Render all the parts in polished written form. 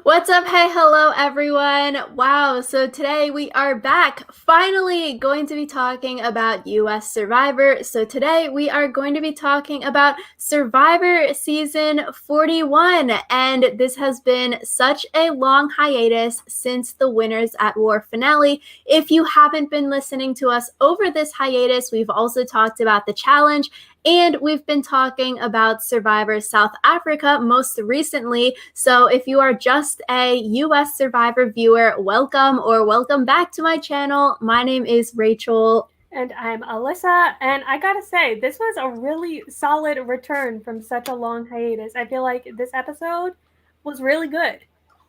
What's up? Hey, hello, everyone. Wow, so today we are back, finally going to be talking about US Survivor. So today we are going to be talking about Survivor Season 41. And this has been such a long hiatus since the Winners at War finale. If you haven't been listening to us over this hiatus, we've also talked about the challenge and we've been talking about Survivor South Africa most recently. So if you are just a US Survivor viewer, welcome back to my channel. My name is Rachel. And I'm Alyssa, and I gotta say, this was a really solid return from such a long hiatus. I feel like this episode was really good.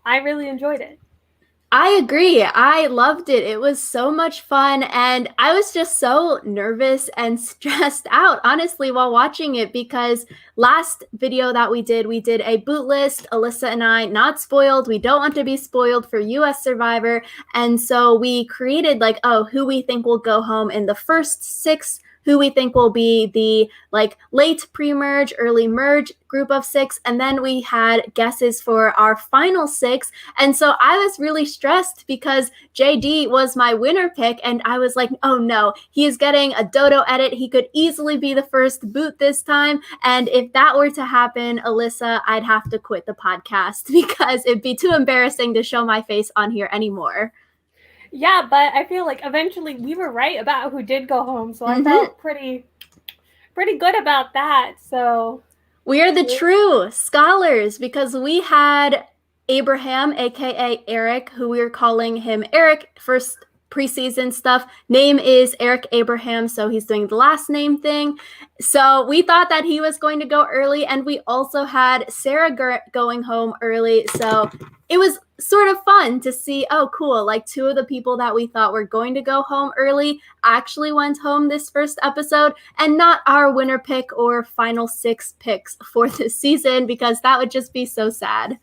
I really enjoyed it. I agree. I loved it. It was so much fun. And I was just so nervous and stressed out, honestly, while watching it because last video that we did a boot list. Alyssa and I, not spoiled. We don't want to be spoiled for US Survivor. And so we created, like, oh, who we think will go home in the first six, who we think will be the late pre-merge, early merge group of six, and then we had guesses for our final six. And so I was really stressed because JD was my winner pick, and I was like, oh no, he is getting a dodo edit. He could easily be the first boot this time. And if that were to happen, Alyssa, I'd have to quit the podcast because it'd be too embarrassing to show my face on here anymore. Yeah, but I feel like eventually we were right about who did go home, so I Mm-hmm. felt pretty good about that. So We are the true scholars because we had Abraham, aka Eric, who we were calling him Eric first preseason stuff. Name is Eric Abraham, so he's doing the last name thing. So we thought that he was going to go early, and we also had Sarah going home early. So it was sort of fun to see, oh, cool, like two of the people that we thought were going to go home early actually went home this first episode, and not our winner pick or final six picks for this season, because that would just be so sad.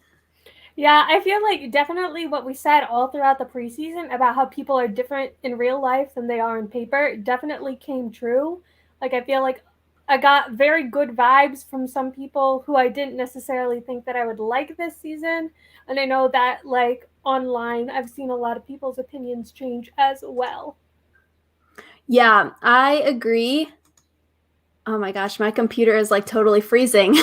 yeah, I feel like definitely what we said all throughout the preseason about how people are different in real life than they are in paper definitely came true. Like, I feel like I got very good vibes from some people who I didn't necessarily think that I would like this season. And I know that, like, online, I've seen a lot of people's opinions change as well. Yeah, I agree. Oh my gosh, my computer is like totally freezing.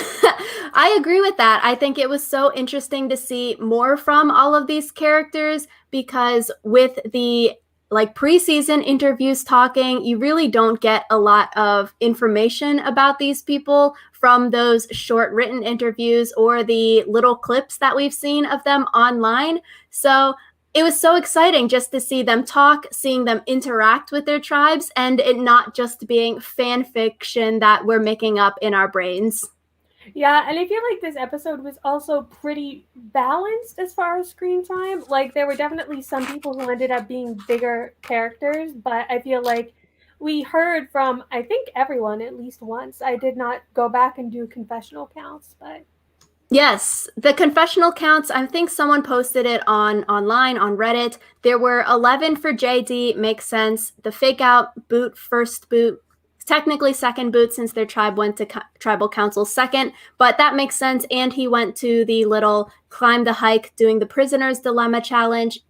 I agree with that. I think it was so interesting to see more from all of these characters because with the preseason interviews talking, you really don't get a lot of information about these people from those short written interviews or the little clips that we've seen of them online. So it was so exciting just to see them talk, seeing them interact with their tribes, and it not just being fan fiction that we're making up in our brains. Yeah, and I feel like this episode was also pretty balanced as far as screen time. Like, there were definitely some people who ended up being bigger characters, but I feel like we heard from, I think, everyone at least once. I did not go back and do confessional counts, but Yes, the confessional counts, I think someone posted it online on Reddit. There were 11 for JD, makes sense. The fake out boot, first boot, technically second boot since their tribe went to tribal council second, but that makes sense. And he went to the little climb the hike doing the prisoner's dilemma challenge.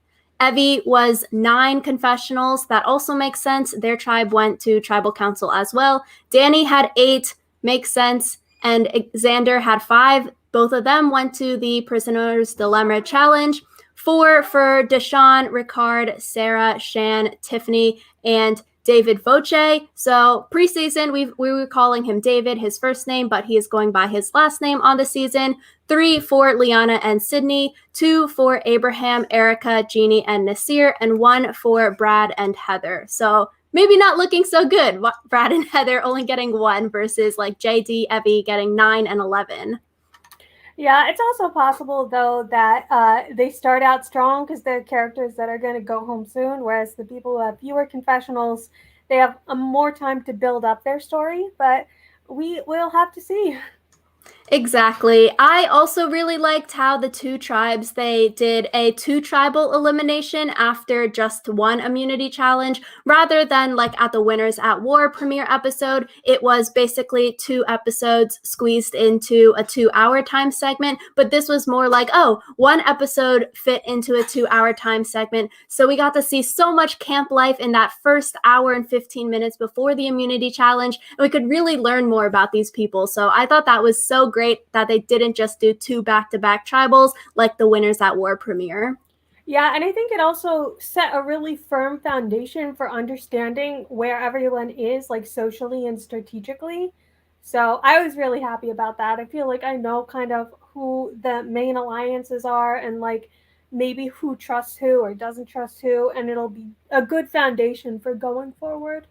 Evie was 9 confessionals. That also makes sense. Their tribe went to tribal council as well. Danny had 8, makes sense. And Xander had 5. Both of them went to the prisoner's dilemma challenge. 4 for Deshawn, Ricard, Sarah, Shan, Tiffany, and David Voce. So preseason, we were calling him David, his first name, but he is going by his last name on the season. 3 for Liana and Sydney, 2 for Abraham, Erica, Jeannie, and Nasir, and 1 for Brad and Heather. So maybe not looking so good. Brad and Heather only getting 1 versus like JD, Evie getting 9 and 11. yeah, it's also possible though that they start out strong because they're characters that are going to go home soon, whereas the people who have fewer confessionals, they have more time to build up their story. But we will have to see. Exactly. I also really liked how the two tribes, they did a two tribal elimination after just one immunity challenge rather than like at the Winners at War premiere episode. It was basically two episodes squeezed into a 2 hour time segment, but this was more like, oh, one episode fit into a 2 hour time segment. So we got to see so much camp life in that first hour and 15 minutes before the immunity challenge, and we could really learn more about these people. So I thought that was so great that they didn't just do two back-to-back tribals like the Winners at War premiere. Yeah, and I think it also set a really firm foundation for understanding where everyone is, like socially and strategically. So I was really happy about that. I feel like I know kind of who the main alliances are and like maybe who trusts who or doesn't trust who, and it'll be a good foundation for going forward.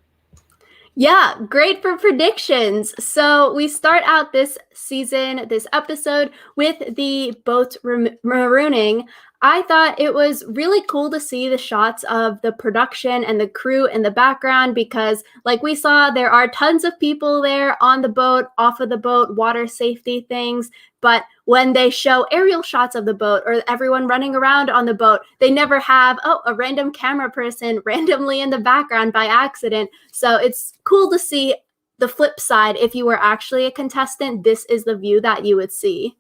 Yeah, great for predictions. So we start out this season, this episode, with the boat marooning. I thought it was really cool to see the shots of the production and the crew in the background because, like we saw, there are tons of people there on the boat, off of the boat, water safety things. But when they show aerial shots of the boat or everyone running around on the boat, they never have, oh, a random camera person randomly in the background by accident. So it's cool to see the flip side. If you were actually a contestant, this is the view that you would see.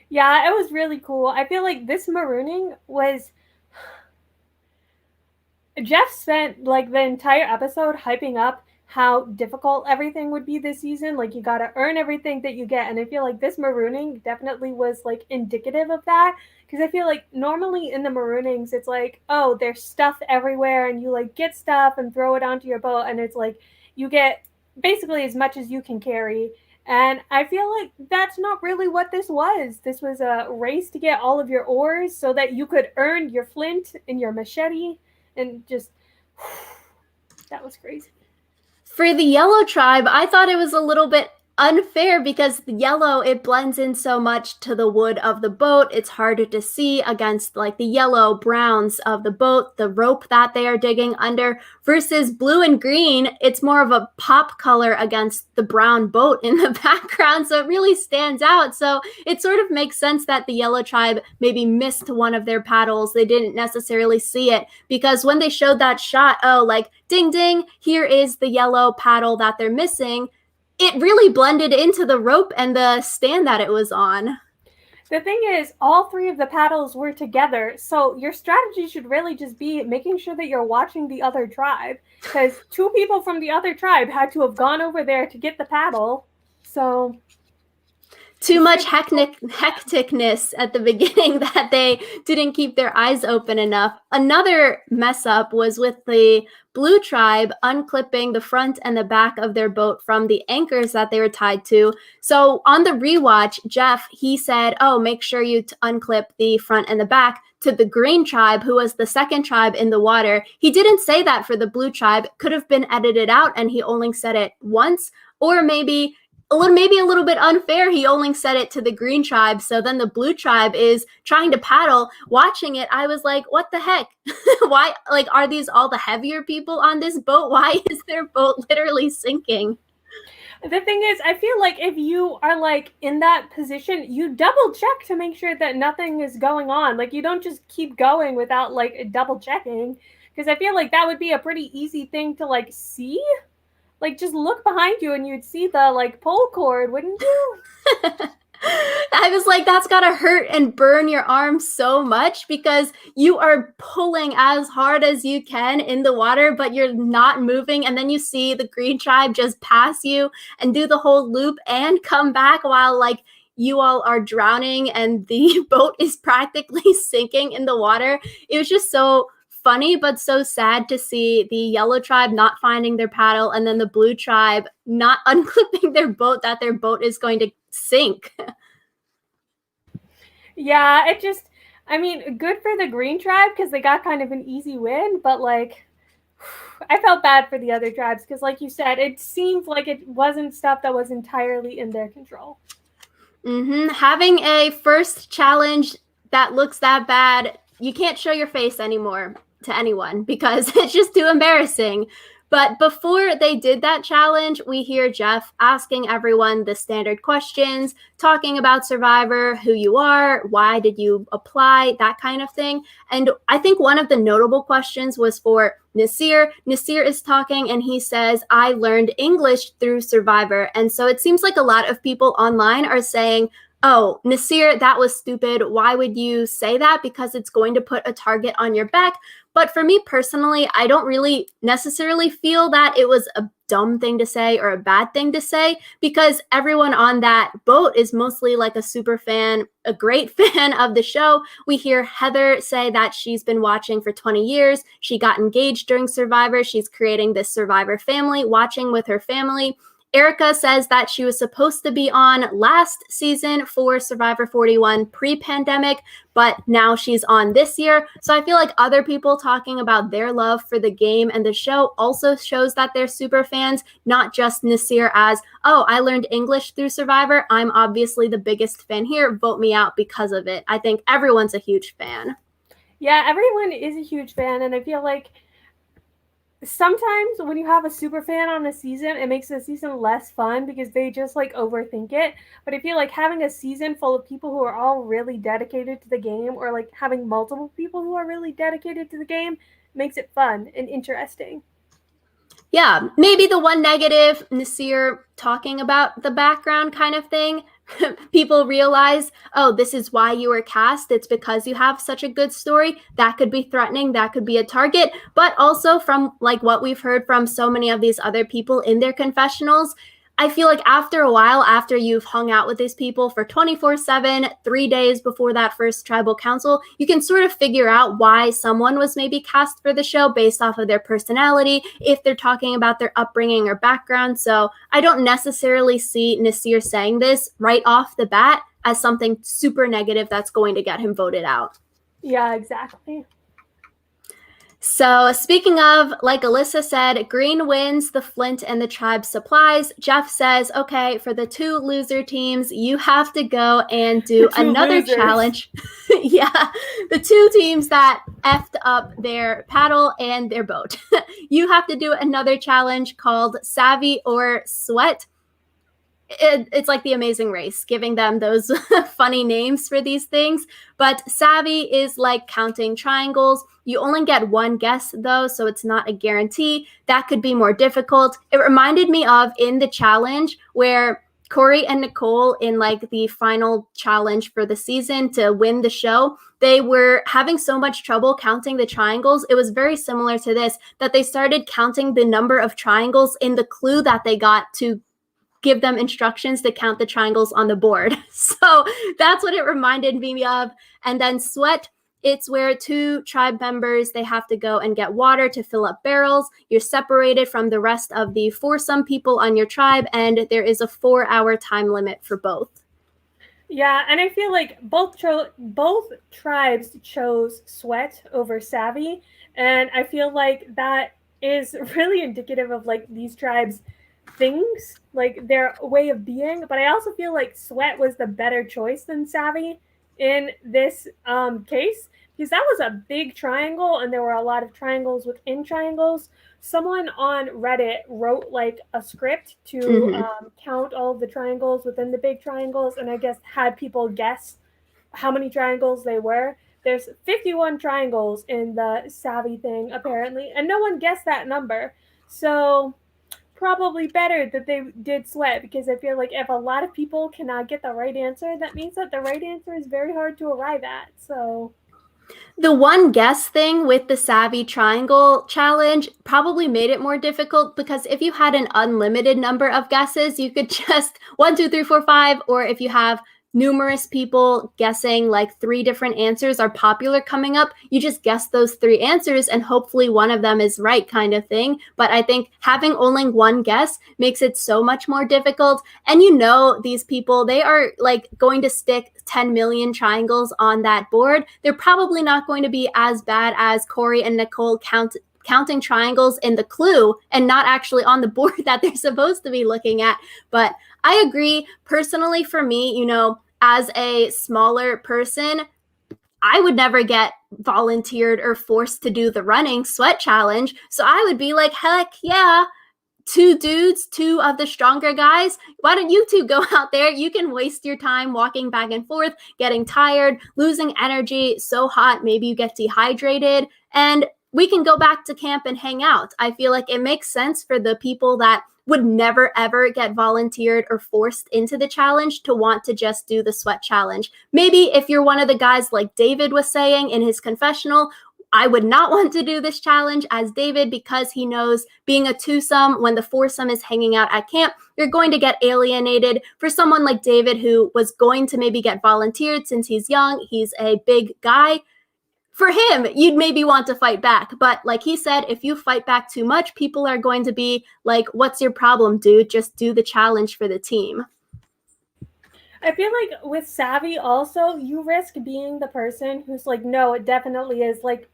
Yeah, it was really cool. I feel like this marooning was Jeff spent like the entire episode hyping up how difficult everything would be this season. Like you got to earn everything that you get, and I feel like this marooning definitely was like indicative of that. Because I feel like normally in the maroonings, it's like, oh, there's stuff everywhere, and you like get stuff and throw it onto your boat, and it's like you get basically as much as you can carry. And I feel like that's not really what this was. This was a race to get all of your oars so that you could earn your flint and your machete and just that was crazy. For the yellow tribe, I thought it was a little bit unfair because the yellow, it blends in so much to the wood of the boat. It's harder to see against like the yellow browns of the boat, the rope that they are digging under, versus blue and green. It's more of a pop color against the brown boat in the background. So it really stands out. So it sort of makes sense that the yellow tribe maybe missed one of their paddles. They didn't necessarily see it because when they showed that shot, oh, like ding, ding, here is the yellow paddle that they're missing, it really blended into the rope and the stand that it was on. The thing is, all three of the paddles were together, so your strategy should really just be making sure that you're watching the other tribe, because two people from the other tribe had to have gone over there to get the paddle. So too much hecticness at the beginning that they didn't keep their eyes open enough. Another mess up was with the blue tribe unclipping the front and the back of their boat from the anchors that they were tied to. So on the rewatch, Jeff, he said, oh, make sure you unclip the front and the back to the green tribe, who was the second tribe in the water. He didn't say that for the blue tribe. It could have been edited out and he only said it once, or maybe a little bit unfair. He only said it to the green tribe. So then the blue tribe is trying to paddle. Watching it, I was like, what the heck? Why? Like, are these all the heavier people on this boat? Why is their boat literally sinking? The thing is, I feel like if you are like in that position, you double check to make sure that nothing is going on. Like you don't just keep going without like double checking. Because I feel like that would be a pretty easy thing to like see. Like just look behind you and you'd see the like pole cord, wouldn't you? I was like, that's gotta hurt and burn your arm so much because you are pulling as hard as you can in the water, but you're not moving. And then you see the green tribe just pass you and do the whole loop and come back while like you all are drowning and the boat is practically sinking in the water. It was just so funny, but so sad to see the yellow tribe not finding their paddle and then the blue tribe not unclipping their boat, that their boat is going to sink. Yeah, it just, I mean, good for the green tribe because they got kind of an easy win, but like, I felt bad for the other tribes because, like you said, it seemed like it wasn't stuff that was entirely in their control. Having a first challenge that looks that bad, you can't show your face anymore to anyone because it's just too embarrassing. But before they did that challenge, we hear Jeff asking everyone the standard questions, talking about Survivor, who you are, why did you apply, that kind of thing. And I think one of the notable questions was for Nasir. Nasir is talking and he says, I learned English through Survivor. And so it seems like a lot of people online are saying, oh, Nasir, that was stupid. Why would you say that? Because it's going to put a target on your back. But for me personally, I don't really necessarily feel that it was a dumb thing to say or a bad thing to say, because everyone on that boat is mostly like a super fan, a great fan of the show. We hear Heather say that she's been watching for 20 years. She got engaged during Survivor. She's creating this Survivor family, watching with her family. Erica says that she was supposed to be on last season for Survivor 41 pre-pandemic, but now she's on this year. So I feel like other people talking about their love for the game and the show also shows that they're super fans, not just Nasir as, oh, I learned English through Survivor. I'm obviously the biggest fan here. Vote me out because of it. I think everyone's a huge fan. Yeah, everyone is a huge fan, and I feel like sometimes when you have a super fan on a season, it makes the season less fun because they just like overthink it. But I feel like having a season full of people who are all really dedicated to the game, or like having multiple people who are really dedicated to the game, makes it fun and interesting. Yeah, maybe the one negative, Nasir talking about the background kind of thing. People realize, oh, this is why you were cast. It's because you have such a good story. That could be threatening. That could be a target. But also from like what we've heard from so many of these other people in their confessionals, I feel like after a while, after you've hung out with these people for 24/7, 3 days before that first tribal council, you can sort of figure out why someone was maybe cast for the show based off of their personality, if they're talking about their upbringing or background. So I don't necessarily see Nasir saying this right off the bat as something super negative that's going to get him voted out. Yeah, exactly. So speaking of, like Alyssa said, Green wins the Flint and the tribe supplies. Jeff says, okay, for the two loser teams, you have to go and do another challenge. Yeah, the two teams that effed up their paddle and their boat. You have to do another challenge called Savvy or Sweat. It's like the Amazing Race, giving them those funny names for these things. But Savvy is like counting triangles. You only get one guess, though, so it's not a guarantee. That could be more difficult. It reminded me of in the challenge where Corey and Nicole, in like the final challenge for the season to win the show, they were having so much trouble counting the triangles. It was very similar to this, that they started counting the number of triangles in the clue that they got to give them instructions to count the triangles on the board. So that's what it reminded me of. And then Sweat, it's where two tribe members, they have to go and get water to fill up barrels. You're separated from the rest of the foursome people on your tribe, and there is a 4-hour time limit for both. Yeah, and I feel like both tribes chose Sweat over Savvy, and I feel like that is really indicative of like these tribes' things, like their way of being. But I also feel like Sweat was the better choice than Savvy in this case, because that was a big triangle and there were a lot of triangles within triangles. Someone on Reddit wrote like a script to count all of the triangles within the big triangles, and I guess had people guess how many triangles they were. There's 51 triangles in the Savvy thing apparently, and no one guessed that number. So probably better that they did Sweat, because I feel like if a lot of people cannot get the right answer, that means that the right answer is very hard to arrive at. So the one guess thing with the Savvy Triangle challenge probably made it more difficult, because if you had an unlimited number of guesses, you could just 1, 2, 3, 4, 5, or if you have numerous people guessing like 3 different answers are popular coming up, you just guess those 3 answers and hopefully one of them is right, kind of thing. But I think having only one guess makes it so much more difficult. And you know, these people, they are like going to stick 10 million triangles on that board. They're probably not going to be as bad as Corey and Nicole counting triangles in the clue and not actually on the board that they're supposed to be looking at. But I agree. Personally, for me, you know, as a smaller person, I would never get volunteered or forced to do the running sweat challenge. So I would be like, heck yeah, two dudes, two of the stronger guys. Why don't you two go out there? You can waste your time walking back and forth, getting tired, losing energy, so hot, maybe you get dehydrated, and we can go back to camp and hang out. I feel like it makes sense for the people that would never ever get volunteered or forced into the challenge to want to just do the sweat challenge. Maybe if you're one of the guys like David was saying in his confessional, I would not want to do this challenge as David because he knows being a twosome, when the foursome is hanging out at camp, you're going to get alienated. For someone like David who was going to maybe get volunteered since he's young, he's a big guy, for him, you'd maybe want to fight back. But like he said, if you fight back too much, people are going to be like, what's your problem, dude? Just do the challenge for the team. I feel like with Savvy also, you risk being the person who's like, no, it definitely is like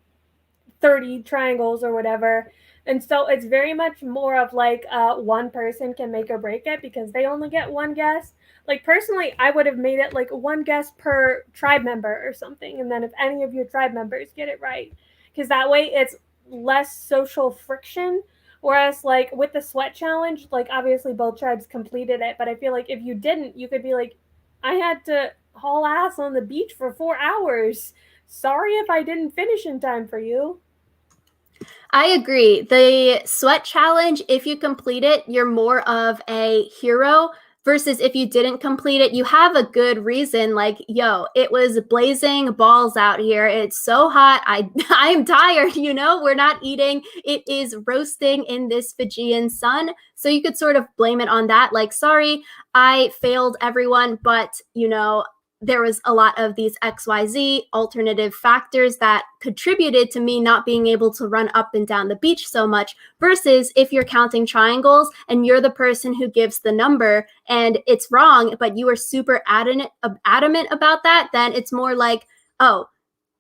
30 triangles or whatever. And so it's very much more of like one person can make or break it because they only get one guess. Like personally, I would have made it like one guess per tribe member or something. And then if any of your tribe members get it right, because that way it's less social friction. Whereas like with the sweat challenge, like obviously both tribes completed it. But I feel like if you didn't, you could be like, I had to haul ass on the beach for 4 hours. Sorry if I didn't finish in time for you. I agree. The sweat challenge, if you complete it, you're more of a hero versus if you didn't complete it, you have a good reason. Like, yo, it was blazing balls out here. It's so hot. I'm tired, we're not eating. It is roasting in this Fijian sun. So you could sort of blame it on that. Like, sorry, I failed everyone, but there was a lot of these XYZ alternative factors that contributed to me not being able to run up and down the beach so much, versus if you're counting triangles and you're the person who gives the number and it's wrong, but you are super adamant about that, then it's more like, oh,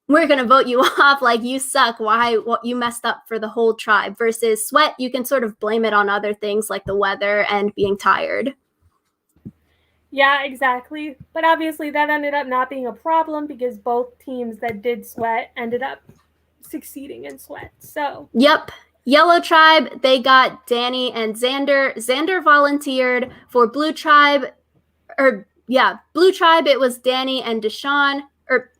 we're going to vote you off, like you suck, what you messed up for the whole tribe. Versus sweat, you can sort of blame it on other things like the weather and being tired. Yeah, exactly. But obviously that ended up not being a problem because both teams that did sweat ended up succeeding in sweat. So, yep. Yellow tribe, they got Danny and Xander. Xander volunteered. For blue tribe, blue tribe, it was Danny and Deshawn.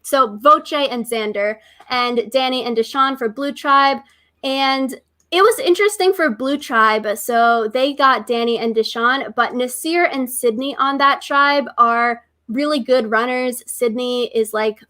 So Voce and Xander, and Danny and Deshawn for blue tribe. And it was interesting for blue tribe. So they got Danny and Deshawn, but Nasir and Sydney on that tribe are really good runners. Sydney is like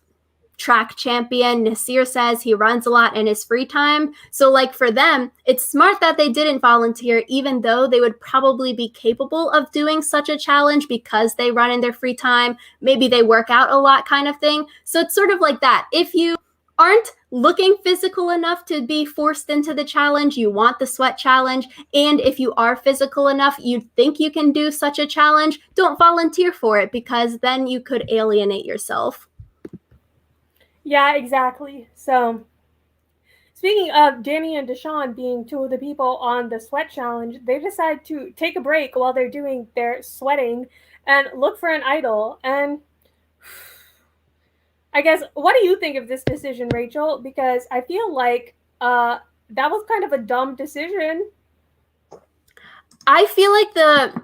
track champion. Nasir says he runs a lot in his free time. So like for them, it's smart that they didn't volunteer, even though they would probably be capable of doing such a challenge because they run in their free time. Maybe they work out a lot kind of thing. So it's sort of like that. If you aren't looking physical enough to be forced into the challenge, you want the sweat challenge, and if you are physical enough, you think you can do such a challenge, don't volunteer for it because then you could alienate yourself. Yeah, exactly. So speaking of Danny and Deshawn being two of the people on the sweat challenge, they decide to take a break while they're doing their sweating and look for an idol. And I guess, what do you think of this decision, Rachel? Because I feel like that was kind of a dumb decision. I feel like the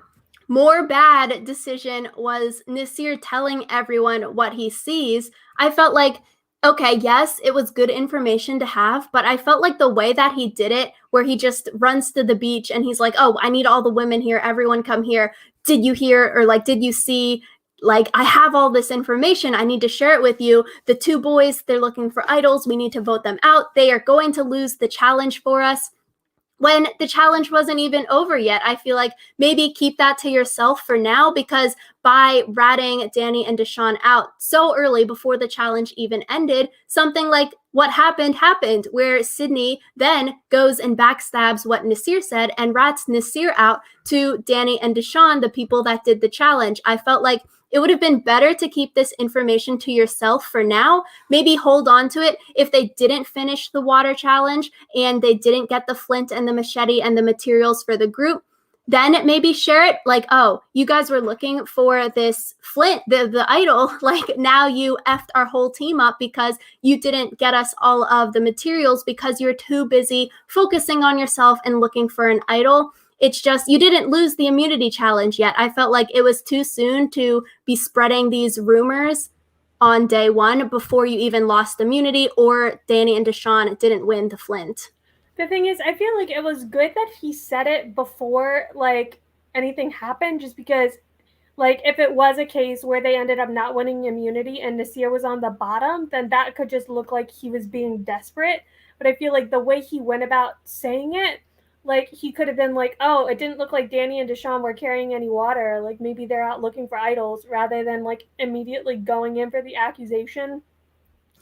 more bad decision was Nasir telling everyone what he sees. I felt like, okay, yes, it was good information to have, but I felt like the way that he did it, where he just runs to the beach and he's like, oh, I need all the women here. Everyone come here. Did you hear, or like, did you see, like, I have all this information. I need to share it with you. The two boys, they're looking for idols. We need to vote them out. They are going to lose the challenge for us. When the challenge wasn't even over yet. I feel like maybe keep that to yourself for now, because by ratting Danny and Deshawn out so early before the challenge even ended, something like what happened, where Sydney then goes and backstabs what Nasir said and rats Nasir out to Danny and Deshawn, the people that did the challenge. I felt like it would have been better to keep this information to yourself for now. Maybe hold on to it if they didn't finish the water challenge and they didn't get the flint and the machete and the materials for the group. then maybe share it like, oh, you guys were looking for this Flint, the idol, like now you effed our whole team up because you didn't get us all of the materials because you're too busy focusing on yourself and looking for an idol. It's just you didn't lose the immunity challenge yet. I felt like it was too soon to be spreading these rumors on day one before you even lost immunity, or Danny and Deshawn didn't win the Flint. The thing is, I feel like it was good that he said it before, like, anything happened, just because, like, if it was a case where they ended up not winning immunity and Nasir was on the bottom, then that could just look like he was being desperate. But I feel like the way he went about saying it, like, he could have been like, oh, it didn't look like Danny and Deshawn were carrying any water. Like, maybe they're out looking for idols, rather than, like, immediately going in for the accusation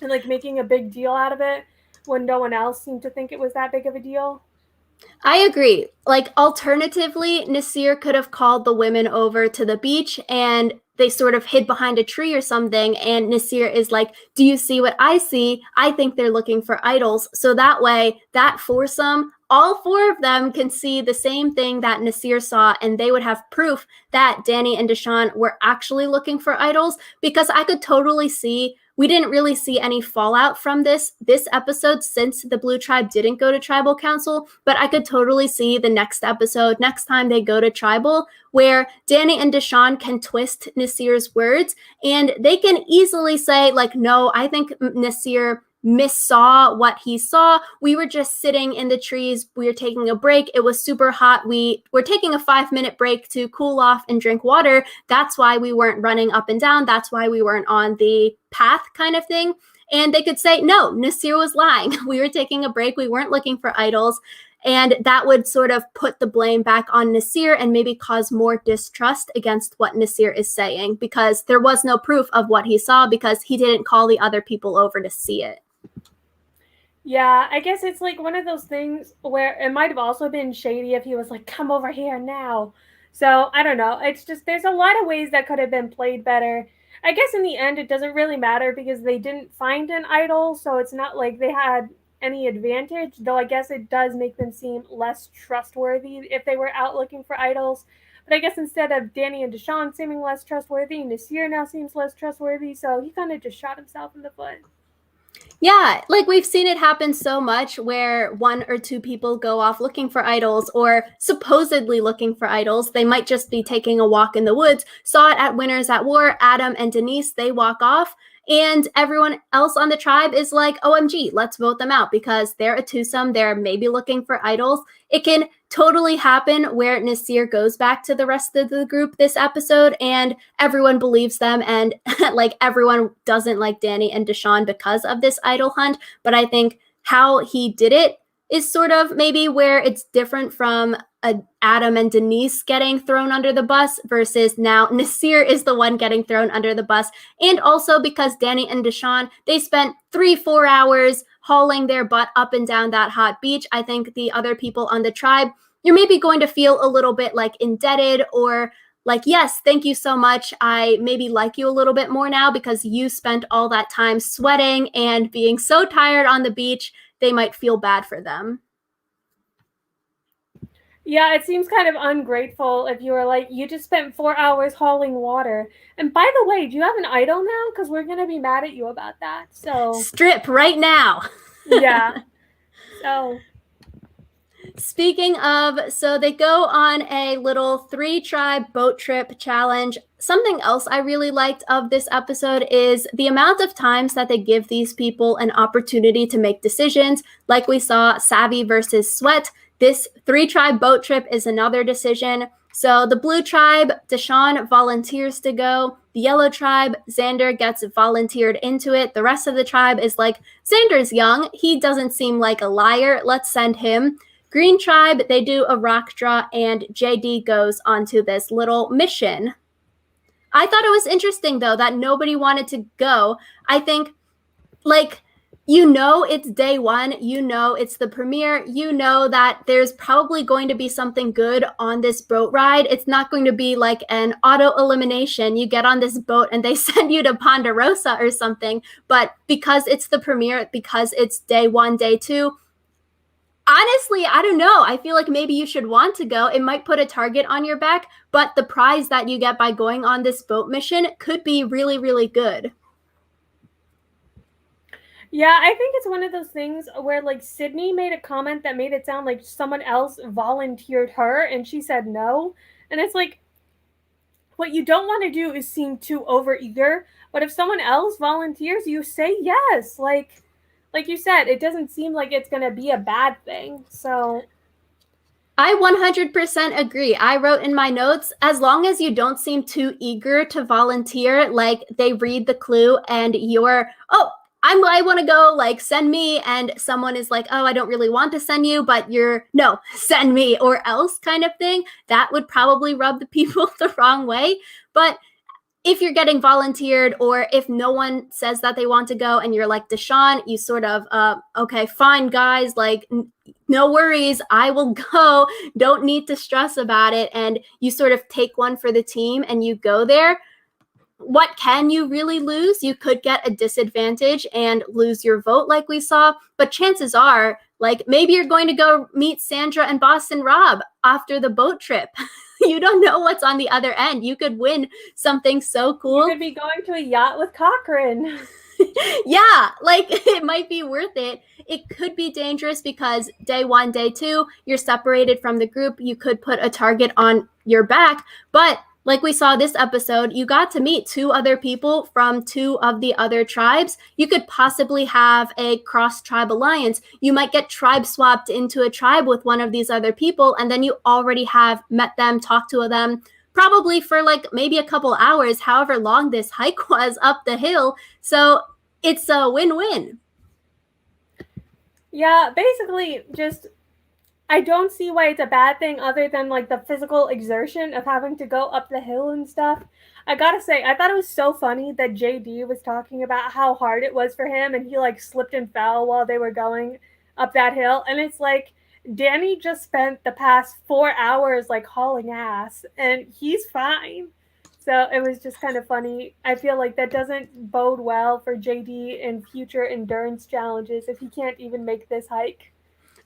and, like, making a big deal out of it when no one else seemed to think it was that big of a deal. I agree. Like, alternatively, Nasir could have called the women over to the beach and they sort of hid behind a tree or something. And Nasir is like, do you see what I see? I think they're looking for idols. So that way, that foursome, all four of them can see the same thing that Nasir saw, and they would have proof that Danny and Deshawn were actually looking for idols, because I could totally see we didn't really see any fallout from this episode since the Blue Tribe didn't go to Tribal Council, but I could totally see the next episode, next time they go to Tribal, where Danny and Deshawn can twist Nasir's words, and they can easily say, like, no, I think Nasir missaw what he saw. We were just sitting in the trees. We were taking a break. It was super hot. We were taking a 5-minute break to cool off and drink water. That's why we weren't running up and down. That's why we weren't on the path, kind of thing. And they could say, no, Nasir was lying. We were taking a break. We weren't looking for idols. And that would sort of put the blame back on Nasir and maybe cause more distrust against what Nasir is saying, because there was no proof of what he saw because he didn't call the other people over to see it. Yeah, I guess it's like one of those things where it might have also been shady if he was like, come over here now. So I don't know. It's just, there's a lot of ways that could have been played better. I guess in the end, it doesn't really matter because they didn't find an idol. So it's not like they had any advantage, though I guess it does make them seem less trustworthy if they were out looking for idols. But I guess instead of Danny and Deshawn seeming less trustworthy, Nasir now seems less trustworthy. So he kind of just shot himself in the foot. Yeah, like we've seen it happen so much where one or two people go off looking for idols or supposedly looking for idols. They might just be taking a walk in the woods, saw it at Winners at War, Adam and Denise, they walk off, and everyone else on the tribe is like, OMG, let's vote them out because they're a twosome, they're maybe looking for idols. It can totally happen where Nasir goes back to the rest of the group this episode and everyone believes them, and like everyone doesn't like Danny and Deshawn because of this idol hunt. But I think how he did it is sort of maybe where it's different from Adam and Denise getting thrown under the bus versus now Nasir is the one getting thrown under the bus. And also because Danny and Deshawn, they spent 3-4 hours hauling their butt up and down that hot beach. I think the other people on the tribe, you're maybe going to feel a little bit like indebted or like, yes, thank you so much. I maybe like you a little bit more now because you spent all that time sweating and being so tired on the beach. They might feel bad for them. Yeah, it seems kind of ungrateful if you were like, you just spent 4 hours hauling water. And by the way, do you have an idol now? Because we're going to be mad at you about that. So strip right now. Yeah. So speaking of, so they go on a little 3-tribe boat trip challenge. Something else I really liked of this episode is the amount of times that they give these people an opportunity to make decisions. Like we saw Savvy versus Sweat. This 3-tribe boat trip is another decision. So the Blue Tribe, Deshawn volunteers to go. The Yellow Tribe, Xander gets volunteered into it. The rest of the tribe is like, Xander's young. He doesn't seem like a liar. Let's send him. Green Tribe, they do a rock draw, and JD goes onto this little mission. I thought it was interesting, though, that nobody wanted to go. I think, like, you know it's day one, you know it's the premiere, you know that there's probably going to be something good on this boat ride. It's not going to be like an auto elimination. You get on this boat and they send you to Ponderosa or something. But because it's the premiere, because it's day one, day two, Honestly, I don't know. I feel like maybe you should want to go. It might put a target on your back, but the prize that you get by going on this boat mission could be really, really good. Yeah, I think it's one of those things where like Sydney made a comment that made it sound like someone else volunteered her and she said no. And it's like what you don't want to do is seem too overeager, but if someone else volunteers, you say yes. Like you said, it doesn't seem like it's going to be a bad thing. So I 100% agree. I wrote in my notes, as long as you don't seem too eager to volunteer, like they read the clue and you're, oh, I want to go, like send me, and someone is like, oh, I don't really want to send you, but you're, no, send me or else kind of thing, that would probably rub the people the wrong way. But if you're getting volunteered, or if no one says that they want to go and you're like Deshawn, you sort of, okay, fine, guys, like, no worries, I will go, don't need to stress about it, and you sort of take one for the team and you go there. What can you really lose? You could get a disadvantage and lose your vote like we saw, but chances are, like, maybe you're going to go meet Sandra and Boston Rob after the boat trip. You don't know what's on the other end. You could win something so cool. you could be going to a yacht with Cochrane. Yeah, like it might be worth it. It could be dangerous because day 1, day 2, you're separated from the group. You could put a target on your back, but like we saw this episode, you got to meet 2 other people from 2 of the other tribes. You could possibly have a cross-tribe alliance. You might get tribe swapped into a tribe with one of these other people, and then you already have met them, talked to them, probably for like maybe a couple hours, however long this hike was up the hill. So it's a win-win. Yeah, basically just I don't see why it's a bad thing other than like the physical exertion of having to go up the hill and stuff. I gotta say, I thought it was so funny that JD was talking about how hard it was for him and he like slipped and fell while they were going up that hill. And it's like Danny just spent the past 4 hours like hauling ass and he's fine. So it was just kind of funny. I feel like that doesn't bode well for JD in future endurance challenges if he can't even make this hike.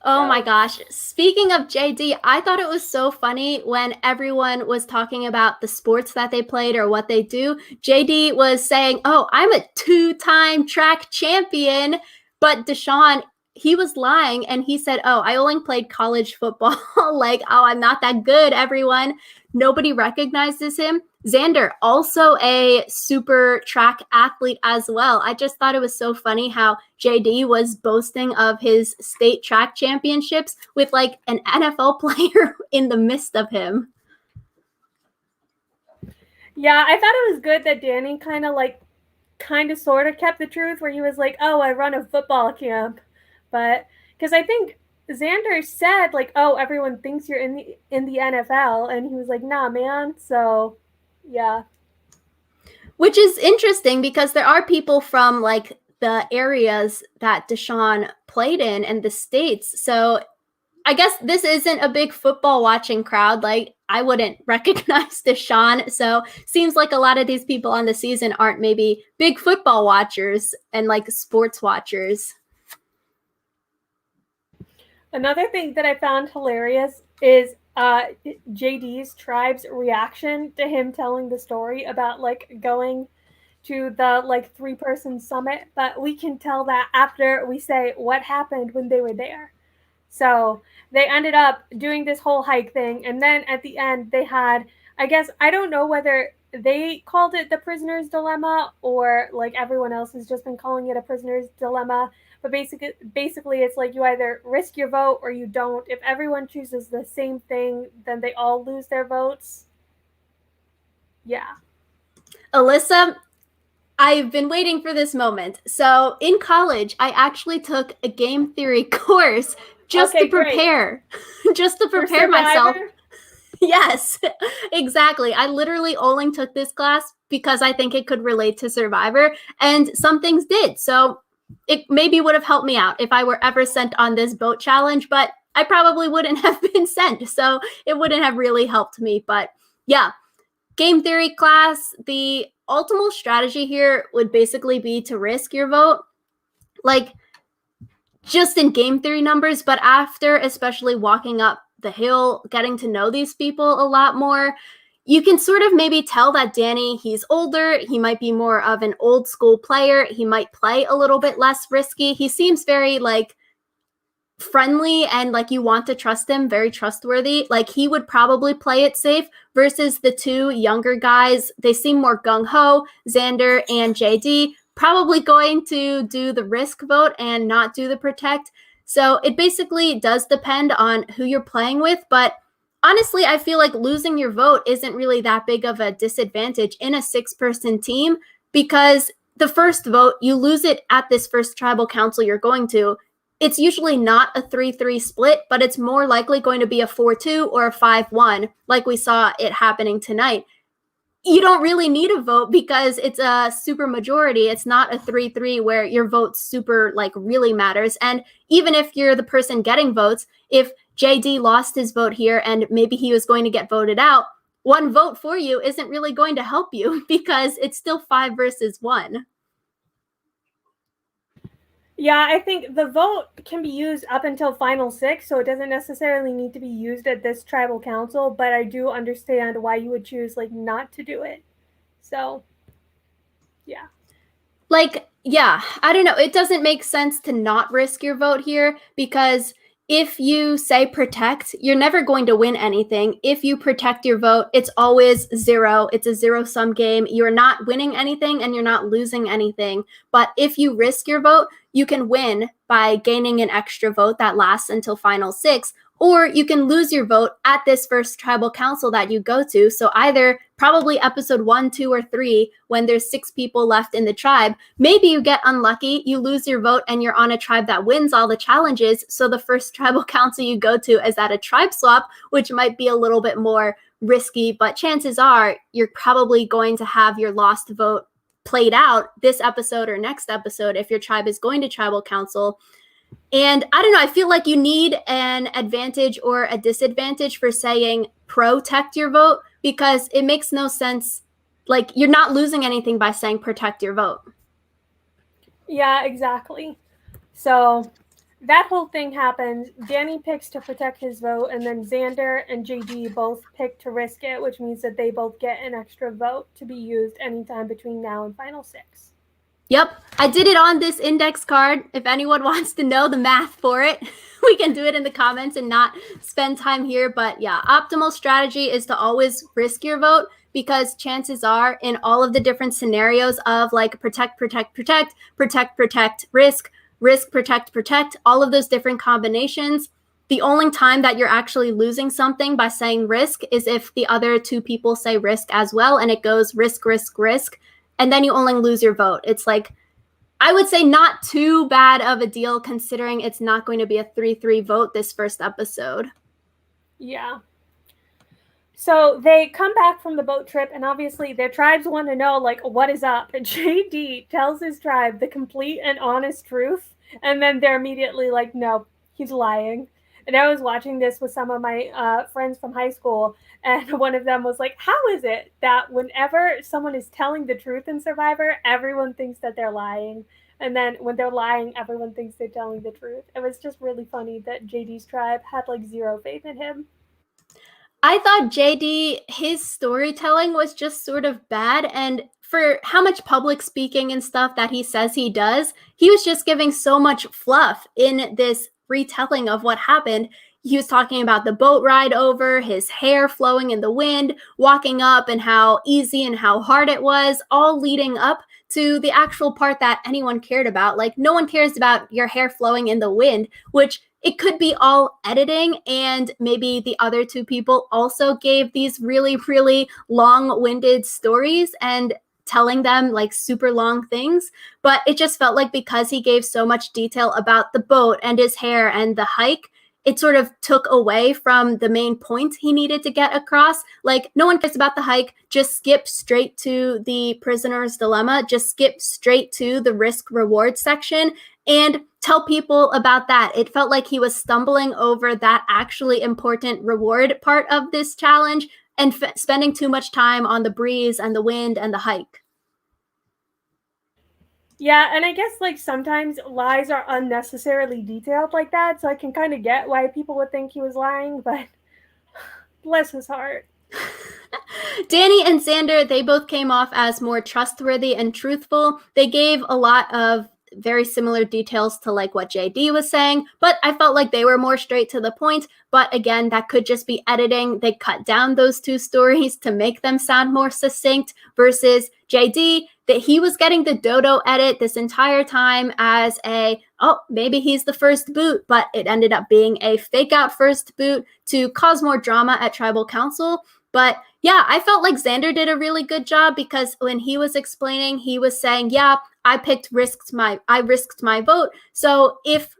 Oh So my gosh. Speaking of JD, I thought it was so funny when everyone was talking about the sports that they played or what they do. JD was saying, oh, I'm a 2-time track champion. But Deshawn, he was lying and he said, oh, I only played college football. Like, oh, I'm not that good, everyone. Nobody recognizes him. Xander, also a super track athlete as well. I just thought it was so funny how JD was boasting of his state track championships with like an NFL player in the midst of him. yeah, I thought it was good that Danny kind of sort of kept the truth where he was like, "Oh, I run a football camp," but because I think Xander said like, "Oh, everyone thinks you're in the NFL," and he was like, "Nah, man." So, yeah, Which is interesting because there are people from like the areas that Deshaun played in and the states. So I guess this isn't a big football watching crowd. Like, I wouldn't recognize Deshaun. So seems like a lot of these people on the season aren't maybe big football watchers and like sports watchers. another thing that I found hilarious is JD's tribe's reaction to him telling the story about like going to the like 3-person summit, but we can tell that after we say what happened when they were there. So they ended up doing this whole hike thing. And then at the end, they had, I guess, I don't know whether they called it the prisoner's dilemma or like everyone else has just been calling it a prisoner's dilemma. But basically, it's like you either risk your vote or you don't. If everyone chooses the same thing, then they all lose their votes. Yeah. Alyssa, I've been waiting for this moment. So in college, I actually took a game theory course just Okay, to prepare, just to For prepare myself. Survivor? Yes, exactly. I literally only took this class because I think it could relate to Survivor, and some things did. So it maybe would have helped me out if I were ever sent on this boat challenge, but I probably wouldn't have been sent. So it wouldn't have really helped me. But yeah, game theory class, the ultimate strategy here would basically be to risk your vote. Like, just in game theory numbers, but after especially walking up the hill, getting to know these people a lot more, you can sort of maybe tell that Danny, he's older, he might be more of an old school player, he might play a little bit less risky. He seems very like friendly and like you want to trust him, very trustworthy. Like he would probably play it safe versus the two younger guys. They seem more gung-ho. Xander and JD probably going to do the risk vote and not do the protect. So it basically does depend on who you're playing with, but honestly, I feel like losing your vote isn't really that big of a disadvantage in a 6-person team because the first vote, you lose it at this first tribal council you're going to. It's usually not a 3-3 split, but it's more likely going to be a 4-2 or a 5-1, like we saw it happening tonight. You don't really need a vote because it's a super majority. It's not a 3-3 where your vote super like really matters. And even if you're the person getting votes, if JD lost his vote here and maybe he was going to get voted out, one vote for you isn't really going to help you because it's still 5 versus 1. Yeah, I think the vote can be used up until final 6, so it doesn't necessarily need to be used at this tribal council, but I do understand why you would choose like not to do it. So, yeah. Like, yeah, I don't know. It doesn't make sense to not risk your vote here because if you say protect, you're never going to win anything. If you protect your vote, it's always 0. It's a zero-sum game. You're not winning anything and you're not losing anything. But if you risk your vote, you can win by gaining an extra vote that lasts until final 6, or you can lose your vote at this first tribal council that you go to. So either probably episode 1, 2, or 3, when there's 6 people left in the tribe, maybe you get unlucky, you lose your vote, and you're on a tribe that wins all the challenges. So the first tribal council you go to is at a tribe swap, which might be a little bit more risky, but chances are you're probably going to have your lost vote played out this episode or next episode if your tribe is going to tribal council. And I don't know, I feel like you need an advantage or a disadvantage for saying protect your vote because it makes no sense. Like, you're not losing anything by saying protect your vote. Yeah, exactly. So that whole thing happens. Danny picks to protect his vote, and then Xander and JD both pick to risk it, which means that they both get an extra vote to be used anytime between now and final 6. Yep, I did it on this index card. If anyone wants to know the math for it, we can do it in the comments and not spend time here. But yeah, optimal strategy is to always risk your vote because chances are in all of the different scenarios of like protect, protect, protect, protect, protect, risk, risk, protect, protect, all of those different combinations, the only time that you're actually losing something by saying risk is if the other 2 people say risk as well and it goes risk, risk, risk. And then you only lose your vote. It's like, I would say not too bad of a deal considering it's not going to be a 3-3 vote this first episode. Yeah. So they come back from the boat trip, and obviously their tribes want to know, like, what is up? And JD tells his tribe the complete and honest truth, and then they're immediately like, no, he's lying. And I was watching this with some of my friends from high school, and one of them was like, how is it that whenever someone is telling the truth in Survivor, everyone thinks that they're lying? And then when they're lying, everyone thinks they're telling the truth. It was just really funny that JD's tribe had like 0 faith in him. I thought JD, his storytelling was just sort of bad. And for how much public speaking and stuff that he says he does, he was just giving so much fluff in this retelling of what happened. He was talking about the boat ride over, his hair flowing in the wind, walking up, and how easy and how hard it was, all leading up to the actual part that anyone cared about. Like, no one cares about your hair flowing in the wind, which it could be all editing, and maybe the other 2 people also gave these really, really long-winded stories and telling them like super long things. But it just felt like because he gave so much detail about the boat and his hair and the hike, it sort of took away from the main point he needed to get across. Like, no one cares about the hike. Just skip straight to the prisoner's dilemma. Just skip straight to the risk reward section and tell people about that. It felt like he was stumbling over that actually important reward part of this challenge and spending too much time on the breeze and the wind and the hike. Yeah, and I guess like sometimes lies are unnecessarily detailed like that, so I can kind of get why people would think he was lying, but bless his heart. Danny and Xander, they both came off as more trustworthy and truthful. They gave a lot of very similar details to like what JD was saying, but I felt like they were more straight to the point. But again, that could just be editing. They cut down those two stories to make them sound more succinct versus JD, that he was getting the dodo edit this entire time as a, oh, maybe he's the first boot, but it ended up being a fake out first boot to cause more drama at tribal council. But yeah, I felt like Xander did a really good job because when he was explaining, he was saying, yeah, I risked my vote. So if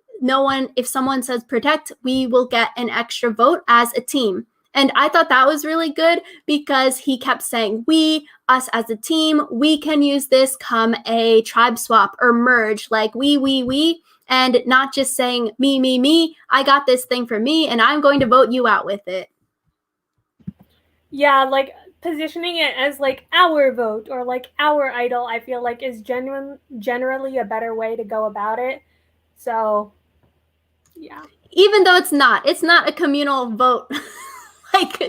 someone says protect, we will get an extra vote as a team. And I thought that was really good because he kept saying, us as a team, we can use this come a tribe swap or merge, like we, and not just saying me, I got this thing for me and I'm going to vote you out with it. Yeah, like positioning it as like our vote or like our idol, I feel like is generally a better way to go about it. So, yeah. Even though it's not a communal vote. Like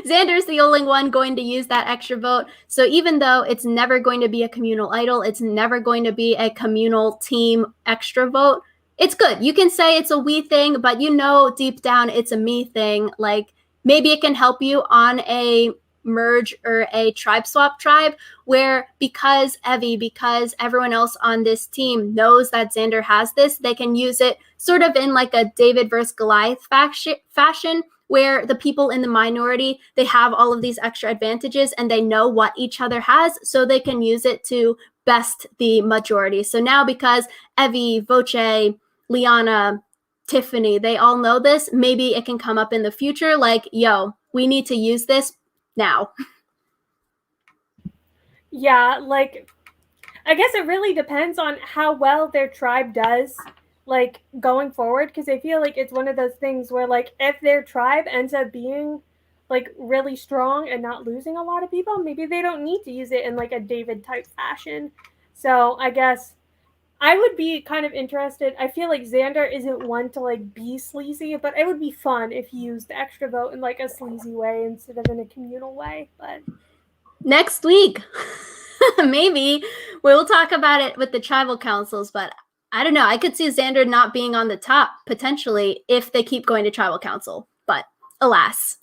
Xander's the only one going to use that extra vote. So even though it's never going to be a communal idol, it's never going to be a communal team extra vote. It's good. You can say it's a we thing, but you know deep down it's a me thing. Like maybe it can help you on a merge or a tribe swap tribe where because everyone else on this team knows that Xander has this, they can use it sort of in like a David versus Goliath fashion where the people in the minority, they have all of these extra advantages and they know what each other has, so they can use it to best the majority. So now because Evie, Voce, Liana, Tiffany, they all know this, maybe it can come up in the future like, yo, we need to use this now. Yeah, like I guess it really depends on how well their tribe does like going forward because I feel like it's one of those things where like if their tribe ends up being like really strong and not losing a lot of people, maybe they don't need to use it in like a David type fashion. So, I guess I would be kind of interested. I feel like Xander isn't one to like be sleazy, but it would be fun if he used the extra vote in like a sleazy way instead of in a communal way. But next week, maybe we'll talk about it with the tribal councils, but I don't know. I could see Xander not being on the top potentially if they keep going to tribal council, but alas.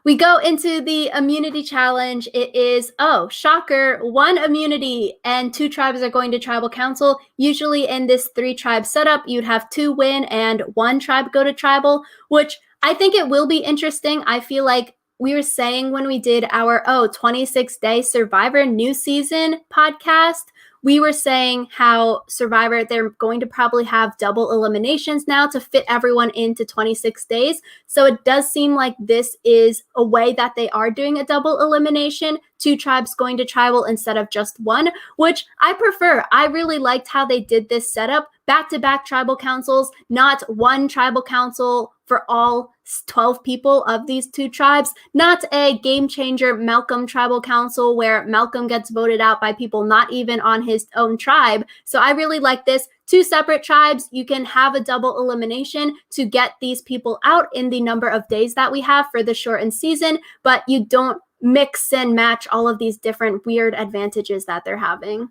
We go into the immunity challenge. It is, oh, shocker, 1 immunity and 2 tribes are going to tribal council. Usually in this 3 tribe setup, you'd have 2 win and 1 tribe go to tribal, which I think it will be interesting. I feel like we were saying when we did our 26-day Survivor new season podcast, we were saying how Survivor, they're going to probably have double eliminations now to fit everyone into 26 days. So it does seem like this is a way that they are doing a double elimination, 2 tribes going to tribal instead of just 1, which I prefer. I really liked how they did this setup. Back-to-back tribal councils, not 1 tribal council for all 12 people of these 2 tribes, not a game changer Malcolm tribal council where Malcolm gets voted out by people not even on his own tribe. So I really like this. 2 separate tribes, you can have a double elimination to get these people out in the number of days that we have for the shortened season, but you don't mix and match all of these different weird advantages that they're having.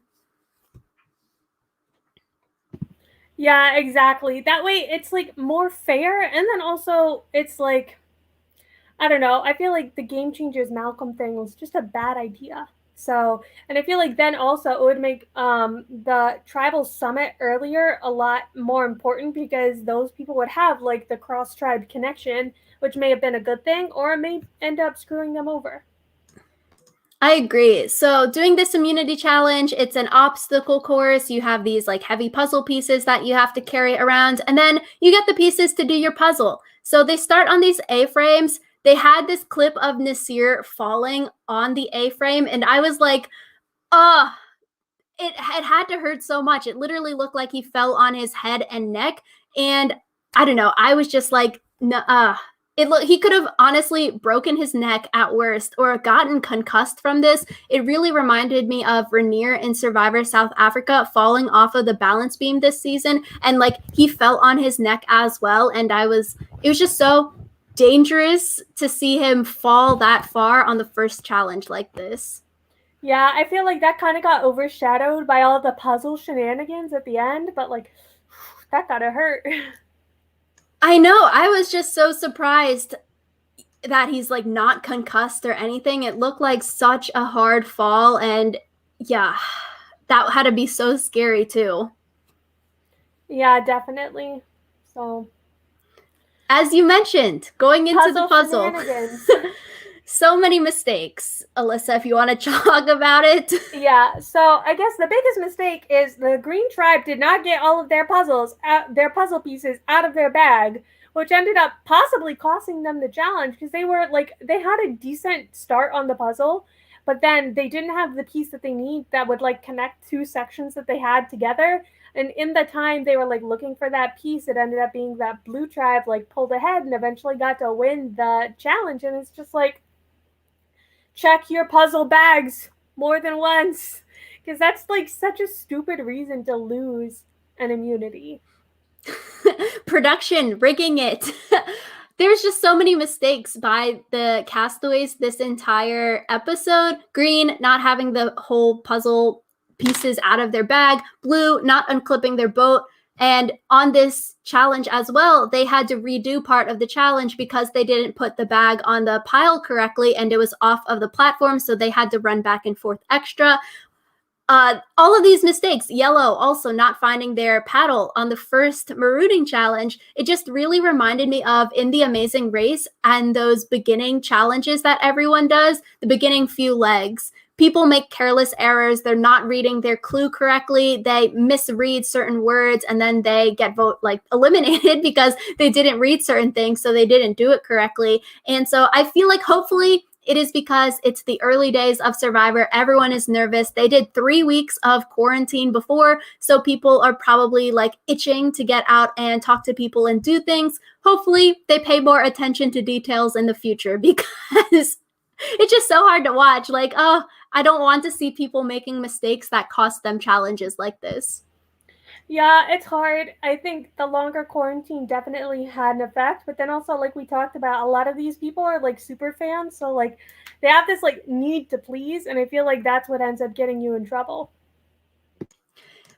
yeah, exactly. That way it's like more fair and then also it's like I don't know. I feel like the Game Changers Malcolm thing was just a bad idea. So, and I feel like then also it would make the tribal summit earlier a lot more important because those people would have like the cross tribe connection, which may have been a good thing or it may end up screwing them over. I agree. So doing this immunity challenge, it's an obstacle course. You have these like heavy puzzle pieces that you have to carry around, and then you get the pieces to do your puzzle. So they start on these A-frames. They had this clip of Nasir falling on the A-frame, and I was like, oh, it had to hurt so much. It literally looked like he fell on his head and neck. And I don't know. I was just like, he could have honestly broken his neck at worst or gotten concussed from this. It really reminded me of Rainier in Survivor South Africa falling off of the balance beam this season, and like he fell on his neck as well. And it was just so dangerous to see him fall that far on the first challenge like this. Yeah, I feel like that kind of got overshadowed by all the puzzle shenanigans at the end, but like that gotta hurt. I know. I was just so surprised that he's like not concussed or anything. It looked like such a hard fall, and yeah, that had to be so scary too. Yeah, definitely. So, as you mentioned, going into the puzzle, so many mistakes. Alyssa, if you want to talk about it. Yeah, so I guess the biggest mistake is the Green Tribe did not get all of their puzzle pieces out of their bag, which ended up possibly costing them the challenge because they had a decent start on the puzzle, but then they didn't have the piece that they need that would like connect two sections that they had together. And in the time they were like looking for that piece, it ended up being that Blue Tribe like pulled ahead and eventually got to win the challenge. And it's just like, check your puzzle bags more than once, because that's like such a stupid reason to lose an immunity. Production rigging it. There's just so many mistakes by the castaways this entire episode. Green not having the whole puzzle pieces out of their bag, Blue not unclipping their boat, and on this challenge as well, they had to redo part of the challenge because they didn't put the bag on the pile correctly and it was off of the platform, so they had to run back and forth extra. All of these mistakes, Yellow also not finding their paddle on the first marooning challenge, it just really reminded me of in The Amazing Race and those beginning challenges that everyone does, the beginning few legs. People make careless errors. They're not reading their clue correctly. They misread certain words and then they get eliminated because they didn't read certain things, so they didn't do it correctly. And so I feel like hopefully it is because it's the early days of Survivor. Everyone is nervous. They did 3 weeks of quarantine before, so people are probably like itching to get out and talk to people and do things. Hopefully, they pay more attention to details in the future because it's just so hard to watch. Like, oh, I don't want to see people making mistakes that cost them challenges like this. Yeah, it's hard. I think the longer quarantine definitely had an effect, but then also like we talked about, a lot of these people are like super fans, so like they have this like need to please, and I feel like that's what ends up getting you in trouble.